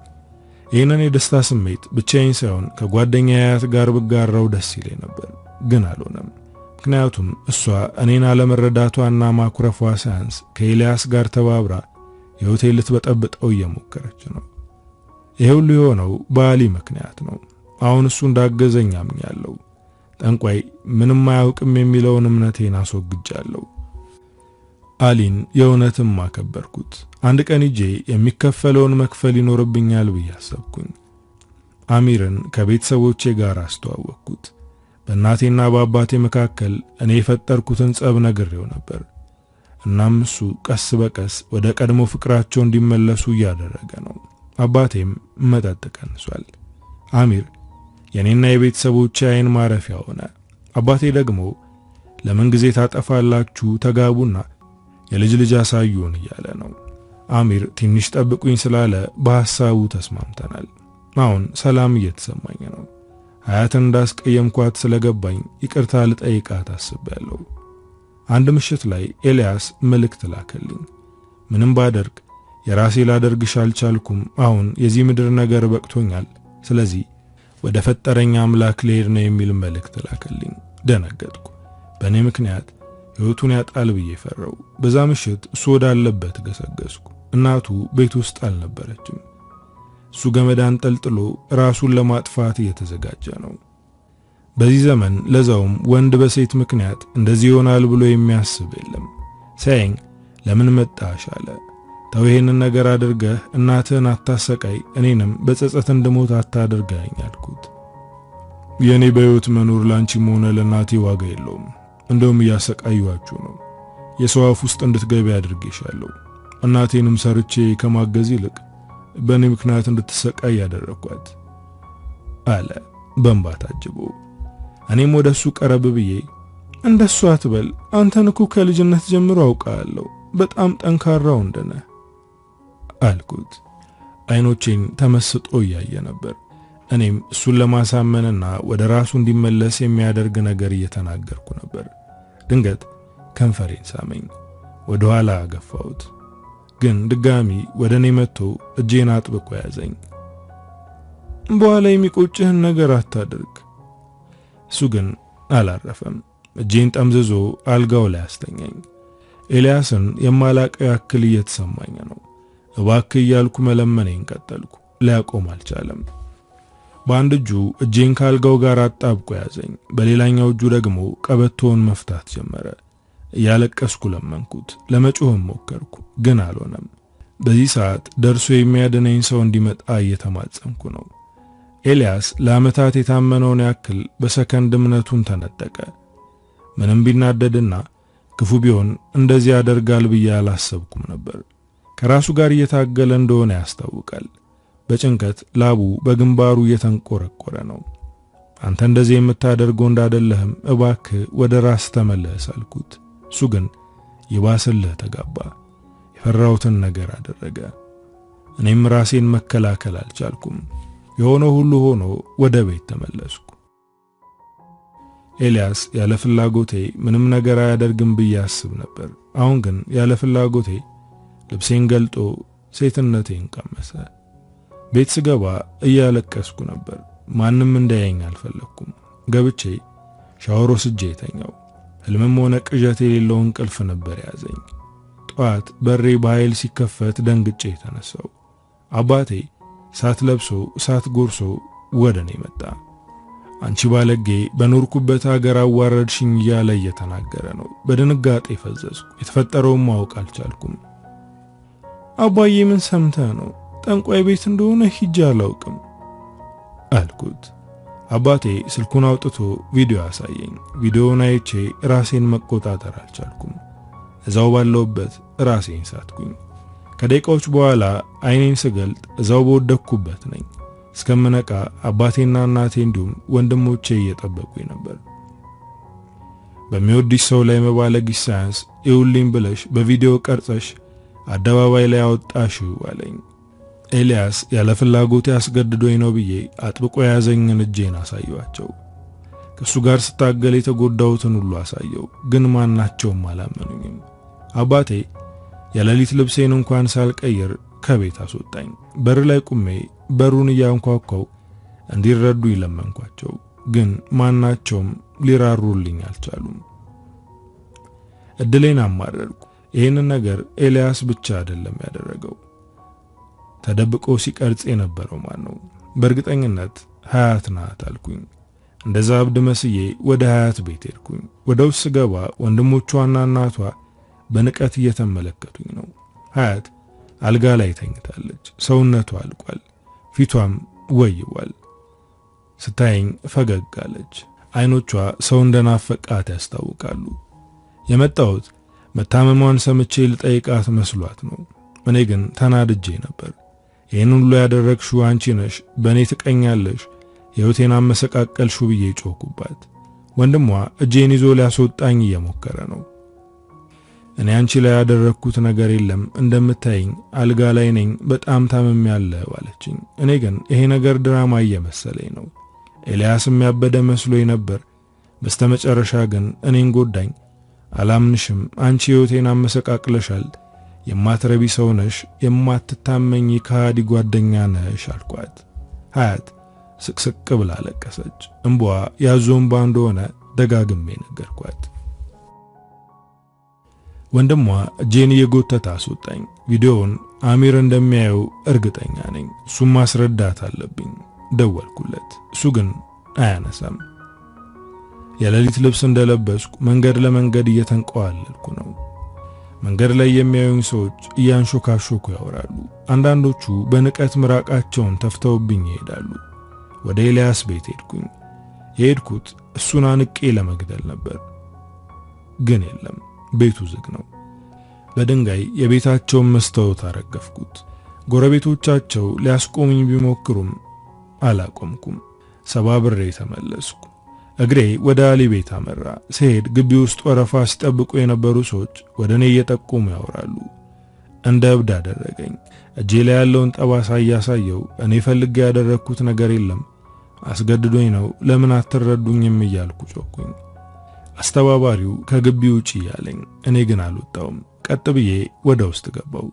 ይህንን የደስታ ስሜት ብቻዬን ሳይሆን ከጓደኛዬ ሀያት ጋር ብጋራው ደስ ይለኝ ነበር፣ ግን አልሆነም። ምክንያቱም እሷ እኔን አለመረዳቷና ማኩረፏ ሳያንስ ከኤልያስ ጋር ተባብራ የሆቴል ልትበጠብጠው እየሞከረች ነው። ይሄ ሁሉ የሆነው በአሊ ምክንያት ነው። አሁን እሱ እንዳገዘኝ አምኛለሁ። ጠንቋይ ምንም አያውቅም የሚለውን እምነቴን አስወግጃለሁ። አሊን የእውነትም አከበርኩት። አንድ ቀን ሂጄ የሚከፈለውን መክፈል ይኖርብኛል ብዬ አሰብኩኝ። አሚርን ከቤተሰቦቼ ጋር አስተዋወቅኩት። በእናቴና በአባቴ መካከል እኔ የፈጠርኩትን ጸብ ነግሬው ነበር። እናም እሱ ቀስ በቀስ ወደ ቀድሞ ፍቅራቸው እንዲመለሱ እያደረገ ነው። አባቴም መጠጥ ቀንሷል። አሚር የኔና የቤተሰቦቼ አይን ማረፊያ ሆነ። አባቴ ደግሞ ለምን ጊዜ ታጠፋላችሁ፣ ተጋቡና የልጅ ልጅ አሳዩን እያለ ነው። አሚር ትንሽ ጠብቁኝ ስላለ በሐሳቡ ተስማምተናል። አሁን ሰላም እየተሰማኝ ነው። ሀያትን እንዳስቀየምኳት ስለገባኝ ይቅርታ ልጠይቃት አስቤያለሁ። አንድ ምሽት ላይ ኤልያስ መልእክት ላከልኝ። ምንም ባደርግ የራሴ ላደርግሽ አልቻልኩም። አሁን የዚህ ምድር ነገር በቅቶኛል። ስለዚህ ወደ ፈጠረኛ አምላክ ልሄድ ነው የሚል መልእክት ላከልኝ። ደነገጥኩ። በእኔ ምክንያት ሕይወቱን ያጣል ብዬ ፈራው። በዛ ምሽት እሱ ወዳለበት ገሰገስኩ። እናቱ ቤት ውስጥ አልነበረችም። እሱ ገመድ አንጠልጥሎ ራሱን ለማጥፋት እየተዘጋጀ ነው። በዚህ ዘመን ለዛውም ወንድ በሴት ምክንያት እንደዚህ ይሆናል ብሎ የሚያስብ የለም። ሳይኝ ለምን መጣሽ አለ። ተው ይሄንን ነገር አድርገህ እናትህን አታሰቃይ፣ እኔንም በጸጸት እንድሞት አታድርገኝ አልኩት። የኔ በሕይወት መኖር ላንቺም ሆነ ለእናቴ ዋጋ የለውም። እንደውም እያሰቃዩአችሁ ነው። የሰው አፍ ውስጥ እንድትገቢ አድርጌሻለሁ። እናቴንም ሰርቼ ከማገዝ ይልቅ በእኔ ምክንያት እንድትሰቃይ ያደረኳት አለ በእንባ ታጅቦ። እኔም ወደሱ ቀረብ ብዬ እንደሱ አትበል፣ አንተን እኮ ከልጅነት ጀምሮ አውቃለሁ፣ በጣም ጠንካራው እንደነህ አልኩት። አይኖቼን ተመስጦ እያየ ነበር። እኔም እሱን ለማሳመንና ወደ ራሱ እንዲመለስ የሚያደርግ ነገር እየተናገርኩ ነበር። ድንገት ከንፈሬን ሳመኝ። ወደ ኋላ ገፋሁት። ግን ድጋሚ ወደኔ መጥቶ እጄን አጥብቆ ያዘኝ። በኋላ የሚቆጭህን ነገር አታድርግ። እሱ ግን አላረፈም። እጄን ጠምዝዞ አልጋው ላይ አስተኛኝ። ኤልያስን የማላቀው ያክል እየተሰማኝ ነው። እባክህ እያልኩ መለመኔን ቀጠልኩ። ሊያቆም አልቻለም። በአንድ እጁ እጄን ካልጋው ጋር አጣብቆ ያዘኝ፣ በሌላኛው እጁ ደግሞ ቀበቶውን መፍታት ጀመረ። እያለቀስኩ ለመንኩት፣ ለመጮህም ሞከርኩ፣ ግን አልሆነም። በዚህ ሰዓት ደርሶ የሚያድነኝ ሰው እንዲመጣ እየተማጸንኩ ነው። ኤልያስ ለዓመታት የታመነውን ያክል በሰከንድ እምነቱን ተነጠቀ። ምንም ቢናደድና ክፉ ቢሆን እንደዚህ ያደርጋል ብዬ አላሰብኩም ነበር። ከራሱ ጋር እየታገለ እንደሆነ ያስታውቃል። በጭንቀት ላቡ በግንባሩ እየተንቆረቆረ ነው። አንተ እንደዚህ የምታደርገው እንዳደለህም እባክህ ወደ ራስ ተመለስ አልኩት። እሱ ግን ይባስልህ ተጋባ። የፈራሁትን ነገር አደረገ። እኔም ራሴን መከላከል አልቻልኩም። የሆነው ሁሉ ሆኖ ወደ ቤት ተመለስኩ። ኤልያስ ያለ ፍላጎቴ ምንም ነገር አያደርግም ብዬ አስብ ነበር። አሁን ግን ያለ ፍላጎቴ ልብሴን ገልጦ ሴትነቴን ቀመሰ። ቤት ስገባ እያለቀስኩ ነበር። ማንም እንዳያየኝ አልፈለኩም። ገብቼ ሻወር ወስጄ ተኛው። ህልምም ሆነ ቅዠት የሌለው እንቅልፍ ነበር ያዘኝ። ጠዋት በሬ በኃይል ሲከፈት ደንግጬ ተነሳው። አባቴ ሳት ለብሶ ሳት ጎርሶ ወደኔ መጣ። አንቺ ባለጌ በኖርኩበት ሀገር አዋረድሽኝ እያለ እየተናገረ ነው። በድንጋጤ ፈዘዝኩ። የተፈጠረውን ማወቅ አልቻልኩም። አባዬ ምን ሰምተህ ነው? ጠንቋይ ቤት እንደሆነ ሂጄ አላውቅም አልኩት። አባቴ ስልኩን አውጥቶ ቪዲዮ አሳየኝ። ቪዲዮውን አይቼ ራሴን መቆጣጠር አልቻልኩም። እዛው ባለውበት ራሴን ሳትኩኝ። ከደቂቃዎች በኋላ አይኔን ስገልጥ እዛው በወደኩበት ነኝ። እስከምነቃ አባቴና እናቴ እንዲሁም ወንድሞቼ እየጠበቁኝ ነበር። በሚወድሽ ሰው ላይ መባለግሽ ሳያንስ ይውልኝ ብለሽ በቪዲዮ ቀርጸሽ አደባባይ ላይ አወጣሽው አለኝ። ኤልያስ ያለ ፍላጎት ያስገድዶኝ ነው ብዬ አጥብቆ ያዘኝን እጄን አሳየዋቸው። ከሱ ጋር ስታገል የተጎዳሁትን ሁሉ አሳየው፣ ግን ማናቸውም አላመኑኝም። አባቴ የሌሊት ልብሴን እንኳን ሳልቀይር ከቤት አስወጣኝ። በር ላይ ቁሜ በሩን እያንኳኳው እንዲረዱ ይለመንኳቸው፣ ግን ማናቸውም ሊራሩልኝ አልቻሉም። እድሌን አማረርኩ። ይህንን ነገር ኤልያስ ብቻ አይደለም ያደረገው። ተደብቆ ሲቀርጽ የነበረው ማን ነው? በእርግጠኝነት ሀያት ናት አልኩኝ። እንደዛ አብድ መስዬ ወደ ሀያት ቤት ሄድኩኝ። ወደ ውስጥ ገባ ወንድሞቿና እናቷ በንቀት እየተመለከቱኝ ነው። ሀያት አልጋ ላይ ተኝታለች። ሰውነቷ አልቋል፣ ፊቷም ወይዋል። ስታየኝ ፈገግ አለች። አይኖቿ ሰው እንደናፈቃት ያስታውቃሉ። የመጣሁት መታመሟን ሰምቼ ልጠይቃት መስሏት ነው። እኔ ግን ተናድጄ ነበር። ይህን ሁሉ ያደረግሽው አንቺ ነሽ፣ በእኔ ትቀኛለሽ፣ ሕይወቴን አመሰቃቀልሽው ብዬ ጮኩባት። ወንድሟ እጄን ይዞ ሊያስወጣኝ እየሞከረ ነው። እኔ አንቺ ላይ ያደረግኩት ነገር የለም፣ እንደምታይኝ አልጋ ላይ ነኝ፣ በጣም ታምሜያለሁ አለችኝ። እኔ ግን ይሄ ነገር ድራማ እየመሰለኝ ነው። ኤልያስም ያበደ መስሎኝ ነበር። በስተመጨረሻ ግን እኔን ጎዳኝ። አላምንሽም፣ አንቺ ሕይወቴን አመሰቃቅለሻል፣ የማትረቢ ሰው ነሽ፣ የማትታመኝ ከሃዲ ጓደኛ ነሽ አልኳት። ሀያት ስቅስቅ ብላ ለቀሰች። እንቧ ያዞንባ እንደሆነ ደጋግሜ ነገርኳት። ወንድሟ እጄን እየጎተተ አስወጣኝ። ቪዲዮውን አሚር እንደሚያየው እርግጠኛ ነኝ። እሱም ማስረዳት አለብኝ። ደወልኩለት፣ እሱ ግን አያነሳም። የሌሊት ልብስ እንደለበስኩ መንገድ ለመንገድ እየተንቀዋለልኩ ነው። መንገድ ላይ የሚያዩኝ ሰዎች እያንሾካሾኩ ያወራሉ። አንዳንዶቹ በንቀት ምራቃቸውን ተፍተውብኝ ይሄዳሉ። ወደ ኤልያስ ቤት ሄድኩኝ። የሄድኩት እሱን አንቄ ለመግደል ነበር፣ ግን የለም፣ ቤቱ ዝግ ነው። በድንጋይ የቤታቸውን መስታወት አረገፍኩት። ጎረቤቶቻቸው ሊያስቆሙኝ ቢሞክሩም አላቆምኩም። ሰባብሬ ተመለስኩ። እግሬ ወደ አሊ ቤት አመራ። ሲሄድ ግቢ ውስጥ ወረፋ ሲጠብቁ የነበሩ ሰዎች ወደ እኔ እየጠቆሙ ያወራሉ። እንደ እብድ አደረገኝ። እጄ ላይ ያለውን ጠባሳ እያሳየው እኔ ፈልጌ ያደረግኩት ነገር የለም፣ አስገድዶኝ ነው፣ ለምን አትረዱኝም እያልኩ ጮኩኝ። አስተባባሪው ከግቢ ውጪ ያለኝ፣ እኔ ግን አልወጣውም። ቀጥ ብዬ ወደ ውስጥ ገባው።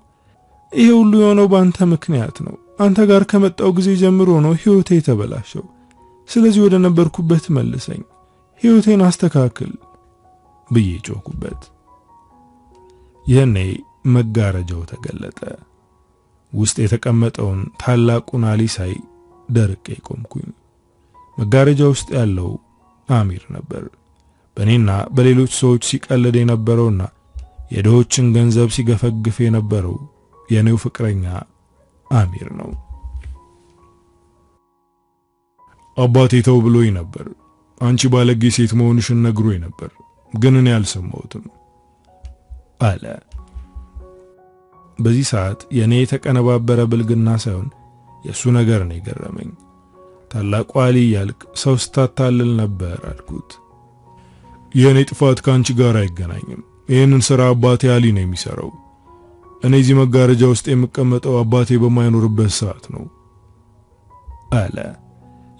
ይሄ ሁሉ የሆነው ባንተ ምክንያት ነው። አንተ ጋር ከመጣው ጊዜ ጀምሮ ነው ህይወቴ የተበላሸው። ስለዚህ ወደ ነበርኩበት መልሰኝ፣ ህይወቴን አስተካክል ብዬ ጮኩበት። ይህኔ መጋረጃው ተገለጠ። ውስጥ የተቀመጠውን ታላቁን አሊ ሳይ ደርቄ ቆምኩኝ። መጋረጃ ውስጥ ያለው አሚር ነበር። በእኔና በሌሎች ሰዎች ሲቀልድ የነበረውና የድሆችን ገንዘብ ሲገፈግፍ የነበረው የኔው ፍቅረኛ አሚር ነው። አባቴ ተው ብሎኝ ነበር። አንቺ ባለጌ ሴት መሆንሽን ነግሮኝ ነበር፣ ግን እኔ አልሰማሁትም አለ። በዚህ ሰዓት የኔ የተቀነባበረ ብልግና ሳይሆን የሱ ነገር ነው የገረመኝ። ታላቁ አሊ ያልክ ሰው ስታታልል ነበር አልኩት። የኔ ጥፋት ካንቺ ጋር አይገናኝም። ይህንን ሥራ አባቴ አሊ ነው የሚሰራው። እኔ እዚህ መጋረጃ ውስጥ የምቀመጠው አባቴ በማይኖርበት ሰዓት ነው አለ።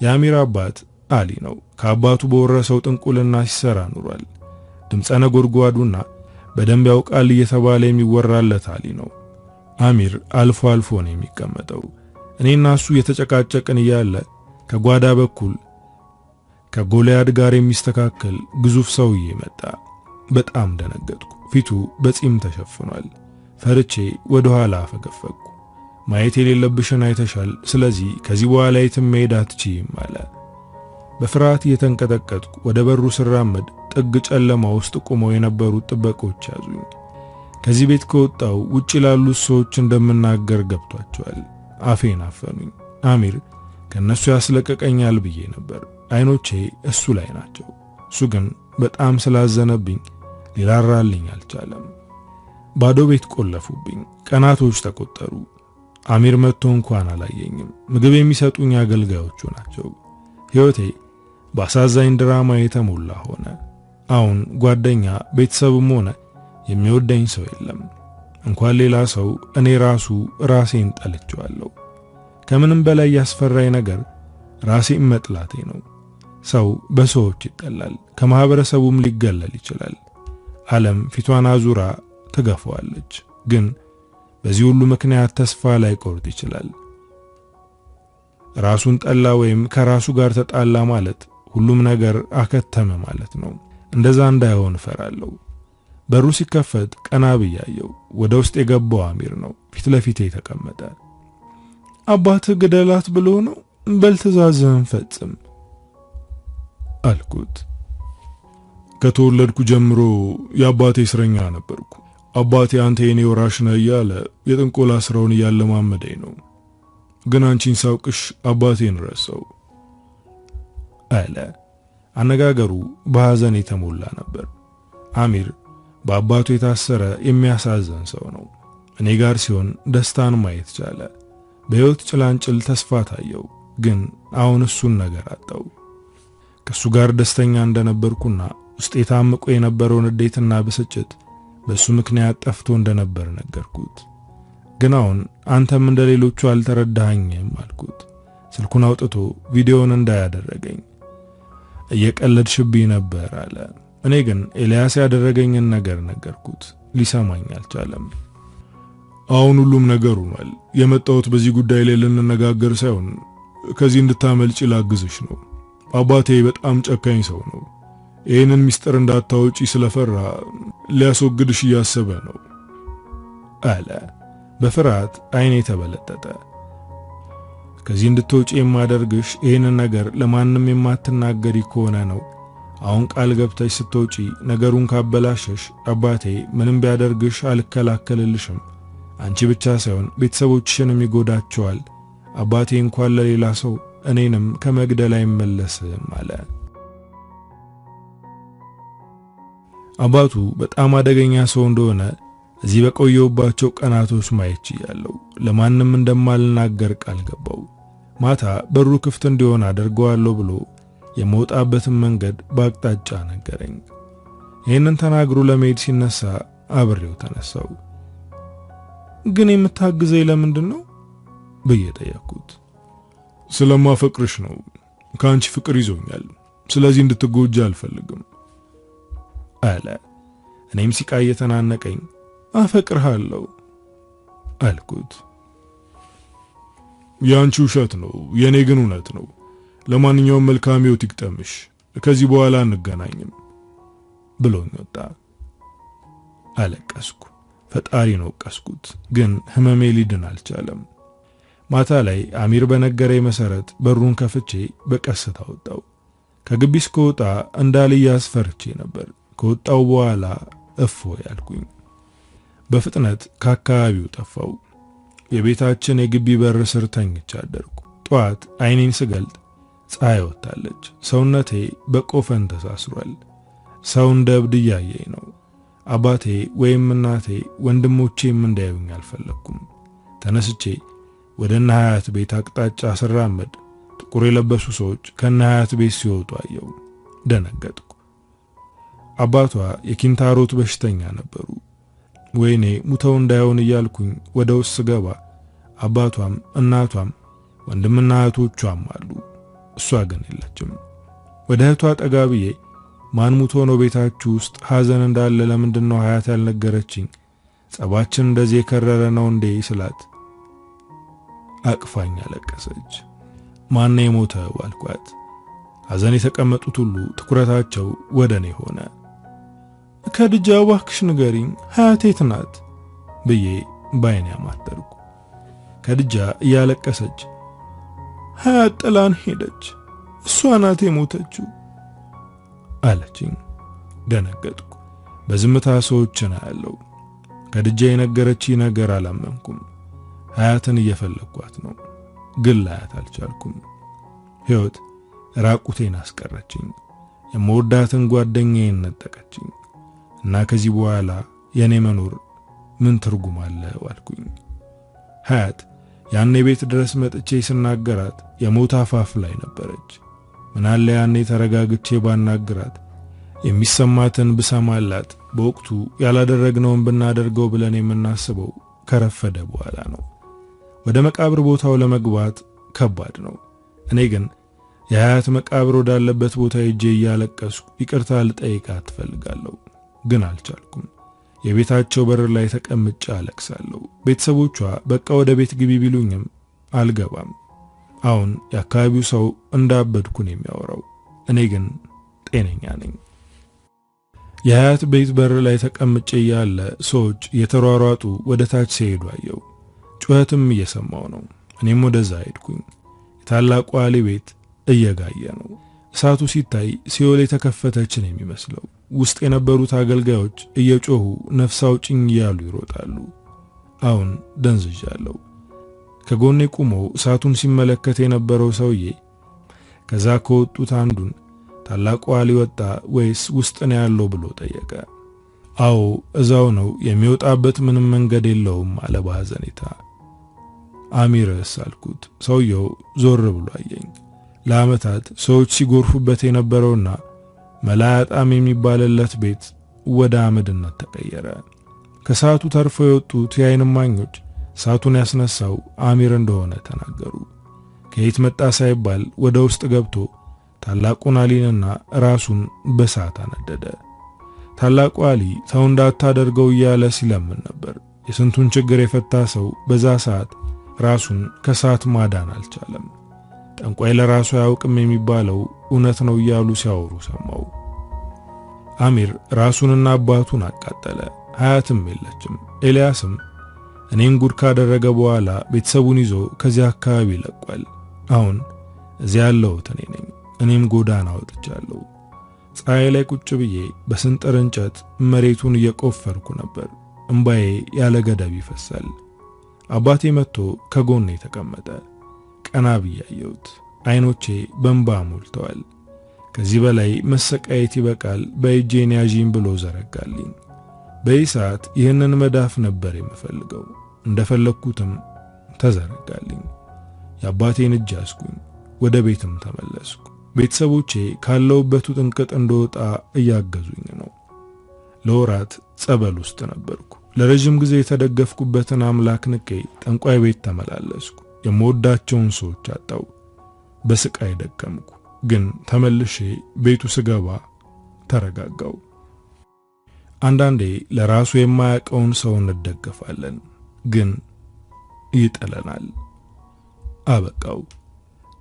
የአሚር አባት አሊ ነው። ከአባቱ በወረሰው ጥንቁልና ሲሰራ ኑሯል። ድምፀ ነጎድጓዱና በደንብ ያውቃል እየተባለ የሚወራለት አሊ ነው። አሚር አልፎ አልፎ ነው የሚቀመጠው። እኔና እሱ የተጨቃጨቅን እያለ ከጓዳ በኩል ከጎልያድ ጋር የሚስተካከል ግዙፍ ሰውዬ መጣ። በጣም ደነገጥኩ። ፊቱ በጺም ተሸፍኗል። ፈርቼ ወደ ኋላ አፈገፈግኩ። ማየት የሌለብሽን አይተሻል፣ ስለዚህ ከዚህ በኋላ የትም መሄድ አትችይም አለ። በፍርሃት እየተንቀጠቀጥኩ ወደ በሩ ስራመድ ጥግ ጨለማ ውስጥ ቆመው የነበሩት ጥበቆች ያዙኝ። ከዚህ ቤት ከወጣው ውጪ ላሉት ሰዎች እንደምናገር ገብቷቸዋል። አፌን አፈኑኝ። አሚር ከነሱ ያስለቀቀኛል ብዬ ነበር። አይኖቼ እሱ ላይ ናቸው። እሱ ግን በጣም ስላዘነብኝ ሊራራልኝ አልቻለም። ባዶ ቤት ቆለፉብኝ። ቀናቶች ተቆጠሩ። አሚር መጥቶ እንኳን አላየኝም። ምግብ የሚሰጡኝ አገልጋዮቹ ናቸው። ሕይወቴ በአሳዛኝ ድራማ የተሞላ ሆነ። አሁን ጓደኛ፣ ቤተሰብም ሆነ የሚወደኝ ሰው የለም። እንኳን ሌላ ሰው እኔ ራሴን ጠልቼዋለሁ። ከምንም በላይ ያስፈራኝ ነገር ራሴን መጥላቴ ነው። ሰው በሰዎች ይጠላል፣ ከማህበረሰቡም ሊገለል ይችላል። ዓለም ፊቷን አዙራ ትገፋዋለች። ግን በዚህ ሁሉ ምክንያት ተስፋ ላይ ቆርጥ ይችላል። ራሱን ጠላ ወይም ከራሱ ጋር ተጣላ ማለት ሁሉም ነገር አከተመ ማለት ነው። እንደዛ እንዳይሆን እፈራለሁ። በሩ ሲከፈት ቀና ብያየው። ወደ ውስጥ የገባው አሚር ነው። ፊት ለፊቴ ተቀመጠ። አባትህ ግደላት ብሎ ነው? በል ትእዛዝህን ፈጽም አልኩት። ከተወለድኩ ጀምሮ የአባቴ እስረኛ ነበርኩ። አባቴ አንተ የኔ ወራሽ ነህ እያለ የጥንቆላ ስራውን እያለማመደኝ ነው። ግን አንቺን ሳውቅሽ አባቴን ረሳው አለ። አነጋገሩ በሐዘን የተሞላ ነበር። አሚር በአባቱ የታሰረ የሚያሳዝን ሰው ነው። እኔ ጋር ሲሆን ደስታን ማየት ቻለ። በሕይወት ጭላንጭል ተስፋ ታየው። ግን አሁን እሱን ነገር አጣው። ከሱ ጋር ደስተኛ እንደነበርኩና ውስጥ የታምቆ የነበረውን ንዴትና ብስጭት በሱ ምክንያት ጠፍቶ እንደነበር ነገርኩት። ግን አሁን አንተም እንደሌሎቹ አልተረዳኸኝም አልኩት። ስልኩን አውጥቶ ቪዲዮውን እንዳያደረገኝ። እየቀለድሽብኝ ነበር አለ። እኔ ግን ኤልያስ ያደረገኝን ነገር ነገርኩት። ሊሰማኝ አልቻለም። አሁን ሁሉም ነገር ሆኗል። የመጣሁት በዚህ ጉዳይ ላይ ልንነጋገር ሳይሆን ከዚህ እንድታመልጪ ላግዝሽ ነው። አባቴ በጣም ጨካኝ ሰው ነው። ይህንን ሚስጥር እንዳታወጪ ስለፈራ ሊያስወግድሽ እያሰበ ነው አለ። በፍርሃት አይኔ ተበለጠጠ። ከዚህ እንድትወጪ የማደርግሽ ይህንን ነገር ለማንም የማትናገሪ ከሆነ ነው። አሁን ቃል ገብተሽ ስትወጪ ነገሩን ካበላሸሽ አባቴ ምንም ቢያደርግሽ አልከላከልልሽም። አንቺ ብቻ ሳይሆን ቤተሰቦችሽንም ይጎዳቸዋል። አባቴ እንኳን ለሌላ ሰው እኔንም ከመግደል አይመለስም አለ። አባቱ በጣም አደገኛ ሰው እንደሆነ እዚህ በቆየውባቸው ቀናቶች ማየት ይያለው። ለማንም እንደማልናገር ቃል ገባው። ማታ በሩ ክፍት እንዲሆን አደርገዋለሁ ብሎ የመውጣበትን መንገድ በአቅጣጫ ነገረኝ። ይህንን ተናግሮ ለመሄድ ሲነሳ አብሬው ተነሳው። ግን የምታግዘኝ ለምንድን ነው ብዬ ጠየቅኩት። ስለማፈቅርሽ ነው። ከአንቺ ፍቅር ይዞኛል። ስለዚህ እንድትጎጂ አልፈልግም አለ። እኔም ሲቃ እየተናነቀኝ አፈቅርሃለሁ አልኩት። ያንቺ ውሸት ነው፣ የኔ ግን እውነት ነው። ለማንኛውም መልካም ሕይወት ይግጠምሽ፣ ከዚህ በኋላ እንገናኝም ብሎኝ ወጣ። አለቀስኩ። ፈጣሪ ነው ቀስኩት፣ ግን ህመሜ ሊድን አልቻለም። ማታ ላይ አሚር በነገረኝ መሰረት በሩን ከፍቼ በቀስታ ወጣው። ከግቢ እስከወጣ እንዳልያዝ ፈርቼ ነበር። ከወጣው በኋላ እፎይ አልኩኝ። በፍጥነት ከአካባቢው ጠፋው። የቤታችን የግቢ በር ስር ተኝቼ አደርኩ። ጧት አይኔን ስገልጥ ፀሐይ ወጣለች። ሰውነቴ በቆፈን ተሳስሯል። ሰው እንደ እብድ እያየኝ ነው። አባቴ ወይም እናቴ ወንድሞቼም እንዳያዩኝ አልፈለኩም። ተነስቼ ወደ እነ ሀያት ቤት አቅጣጫ ስራመድ ጥቁር የለበሱ ሰዎች ከእነ ሀያት ቤት ሲወጡ አየሁ። ደነገጥኩ። አባቷ የኪንታሮት በሽተኛ ነበሩ። ወይኔ ሙተው እንዳይሆን እያልኩኝ ወደ ውስጥ ገባ። አባቷም እናቷም ወንድምና እህቶቿም አሉ። እሷ ግን የለችም። ወደ እህቷ ጠጋ ብዬ ማን ሙቶ ነው ቤታችሁ ውስጥ ሐዘን እንዳለ ለምንድነው ሀያት ያልነገረችኝ? ጸባችን እንደዚህ የከረረ ነው እንዴ ስላት አቅፋኝ አለቀሰች። ማን ነው የሞተው አልኳት። ሐዘን የተቀመጡት ሁሉ ትኩረታቸው ወደኔ ሆነ። ከድጃ እባክሽ ንገሪኝ ሀያት የት ናት ብዬ ባይኔ አማተርኩ። ከድጃ እያለቀሰች ሀያት ጥላን ሄደች፣ እሷ ናት የሞተችው አለችኝ። ደነገጥኩ። በዝምታ ሰዎችን አያለው። ከድጃ የነገረችኝ ነገር አላመንኩም። ሀያትን እየፈለኳት ነው፣ ግን ላያት አልቻልኩም። ሕይወት ራቁቴን አስቀረችኝ። የምወዳትን ጓደኛዬን ነጠቀችኝ እና ከዚህ በኋላ የኔ መኖር ምን ትርጉም አለው አልኩኝ። ሀያት ያኔ ቤት ድረስ መጥቼ ስናገራት የሞት አፋፍ ላይ ነበረች። ምናለ ያኔ ተረጋግቼ ባናግራት የሚሰማትን ብሰማላት በወቅቱ ያላደረግነውን ብናደርገው ብለን የምናስበው ከረፈደ በኋላ ነው። ወደ መቃብር ቦታው ለመግባት ከባድ ነው። እኔ ግን የሀያት መቃብር ወዳለበት ቦታ ሄጄ እያለቀስኩ ይቅርታ ልጠይቃት እፈልጋለሁ፣ ግን አልቻልኩም። የቤታቸው በር ላይ ተቀምጬ አለቅሳለሁ። ቤተሰቦቿ በቃ ወደ ቤት ግቢ ቢሉኝም አልገባም። አሁን የአካባቢው ሰው እንዳበድኩ ነው የሚያወራው። እኔ ግን ጤነኛ ነኝ። የሀያት ቤት በር ላይ ተቀምጬ ያለ ሰዎች እየተሯሯጡ ወደ ታች ሲሄዱ አየሁ። ጩኸትም እየሰማው ነው። እኔም ወደዛ ሄድኩኝ። የታላቁ አሊ ቤት እየጋየ ነው። እሳቱ ሲታይ ሲኦል የተከፈተች ነው የሚመስለው። ውስጥ የነበሩት አገልጋዮች እየጮሁ ነፍስ አውጭኝ እያሉ ይሮጣሉ። አሁን ደንዝዣለሁ። ከጎኔ ቆሞ እሳቱን ሲመለከት የነበረው ሰውዬ ከዛ ከወጡት አንዱን ታላቁ አሊ ወጣ ወይስ ውስጥ ነው ያለው ብሎ ጠየቀ። አዎ እዛው ነው፣ የሚወጣበት ምንም መንገድ የለውም አለ በሐዘኔታ። አሚርስ አልኩት። ሰውየው ዞር ብሎ አየኝ። ለዓመታት ሰዎች ሲጎርፉበት የነበረውና መላያጣም የሚባልለት ቤት ወደ አመድነት ተቀየረ። ከሰዓቱ ተርፎ የወጡት የዓይን እማኞች እሳቱን ያስነሳው አሚር እንደሆነ ተናገሩ። ከየት መጣ ሳይባል ወደ ውስጥ ገብቶ ታላቁን አሊንና ራሱን በእሳት አነደደ። ታላቁ አሊ ተው እንዳታደርገው እያለ ሲለምን ነበር። የስንቱን ችግር የፈታ ሰው በዛ ሰዓት ራሱን ከእሳት ማዳን አልቻለም። ጠንቋይ ለራሱ አያውቅም የሚባለው እውነት ነው እያሉ ሲያወሩ ሰማው። አሚር ራሱንና አባቱን አቃጠለ። ሀያትም የለችም። ኤልያስም እኔን ጉድ ካደረገ በኋላ ቤተሰቡን ይዞ ከዚያ አካባቢ ለቋል። አሁን እዚያ ያለሁት እኔ ነኝ። እኔም ጎዳና ወጥቻለሁ። ፀሐይ ላይ ቁጭ ብዬ በስንጥር እንጨት መሬቱን እየቆፈርኩ ነበር። እንባዬ ያለ ገደብ ይፈሳል። አባቴ መጥቶ ከጎኔ ተቀመጠ። ቀና ብዬ አየሁት። አይኖቼ በእንባ ሞልተዋል። ከዚህ በላይ መሰቃየት ይበቃል፣ በእጄን ያዢኝ ብሎ ዘረጋልኝ። በዚህ ሰዓት ይህንን መዳፍ ነበር የምፈልገው። እንደፈለኩትም ተዘረጋልኝ። የአባቴን እጅ ያዝኩኝ። ወደ ቤትም ተመለስኩ። ቤተሰቦቼ ካለውበቱ ጥንቅጥ እንደወጣ እያገዙኝ ነው። ለወራት ጸበል ውስጥ ነበርኩ። ለረጅም ጊዜ የተደገፍኩበትን አምላክ ንቄ ጠንቋይ ቤት ተመላለስኩ። የምወዳቸውን ሰዎች አጣው። በስቃይ ደከምኩ። ግን ተመልሼ ቤቱ ስገባ ተረጋጋው። አንዳንዴ ለራሱ የማያውቀውን ሰው እንደገፋለን፣ ግን ይጥለናል። አበቃው።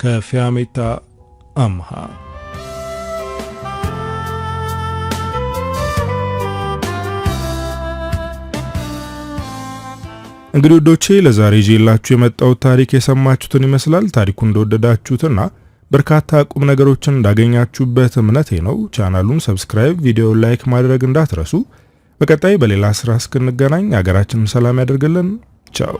ከፊያሜታ አምሃ። እንግዲህ ወዶቼ ለዛሬ ይዤላችሁ የመጣሁት ታሪክ የሰማችሁትን ይመስላል። ታሪኩን እንደወደዳችሁትና በርካታ ቁም ነገሮችን እንዳገኛችሁበት እምነቴ ነው። ቻናሉን ሰብስክራይብ፣ ቪዲዮ ላይክ ማድረግ እንዳትረሱ። በቀጣይ በሌላ ስራ እስክንገናኝ ሀገራችንን ሰላም ያደርግልን። ቻው።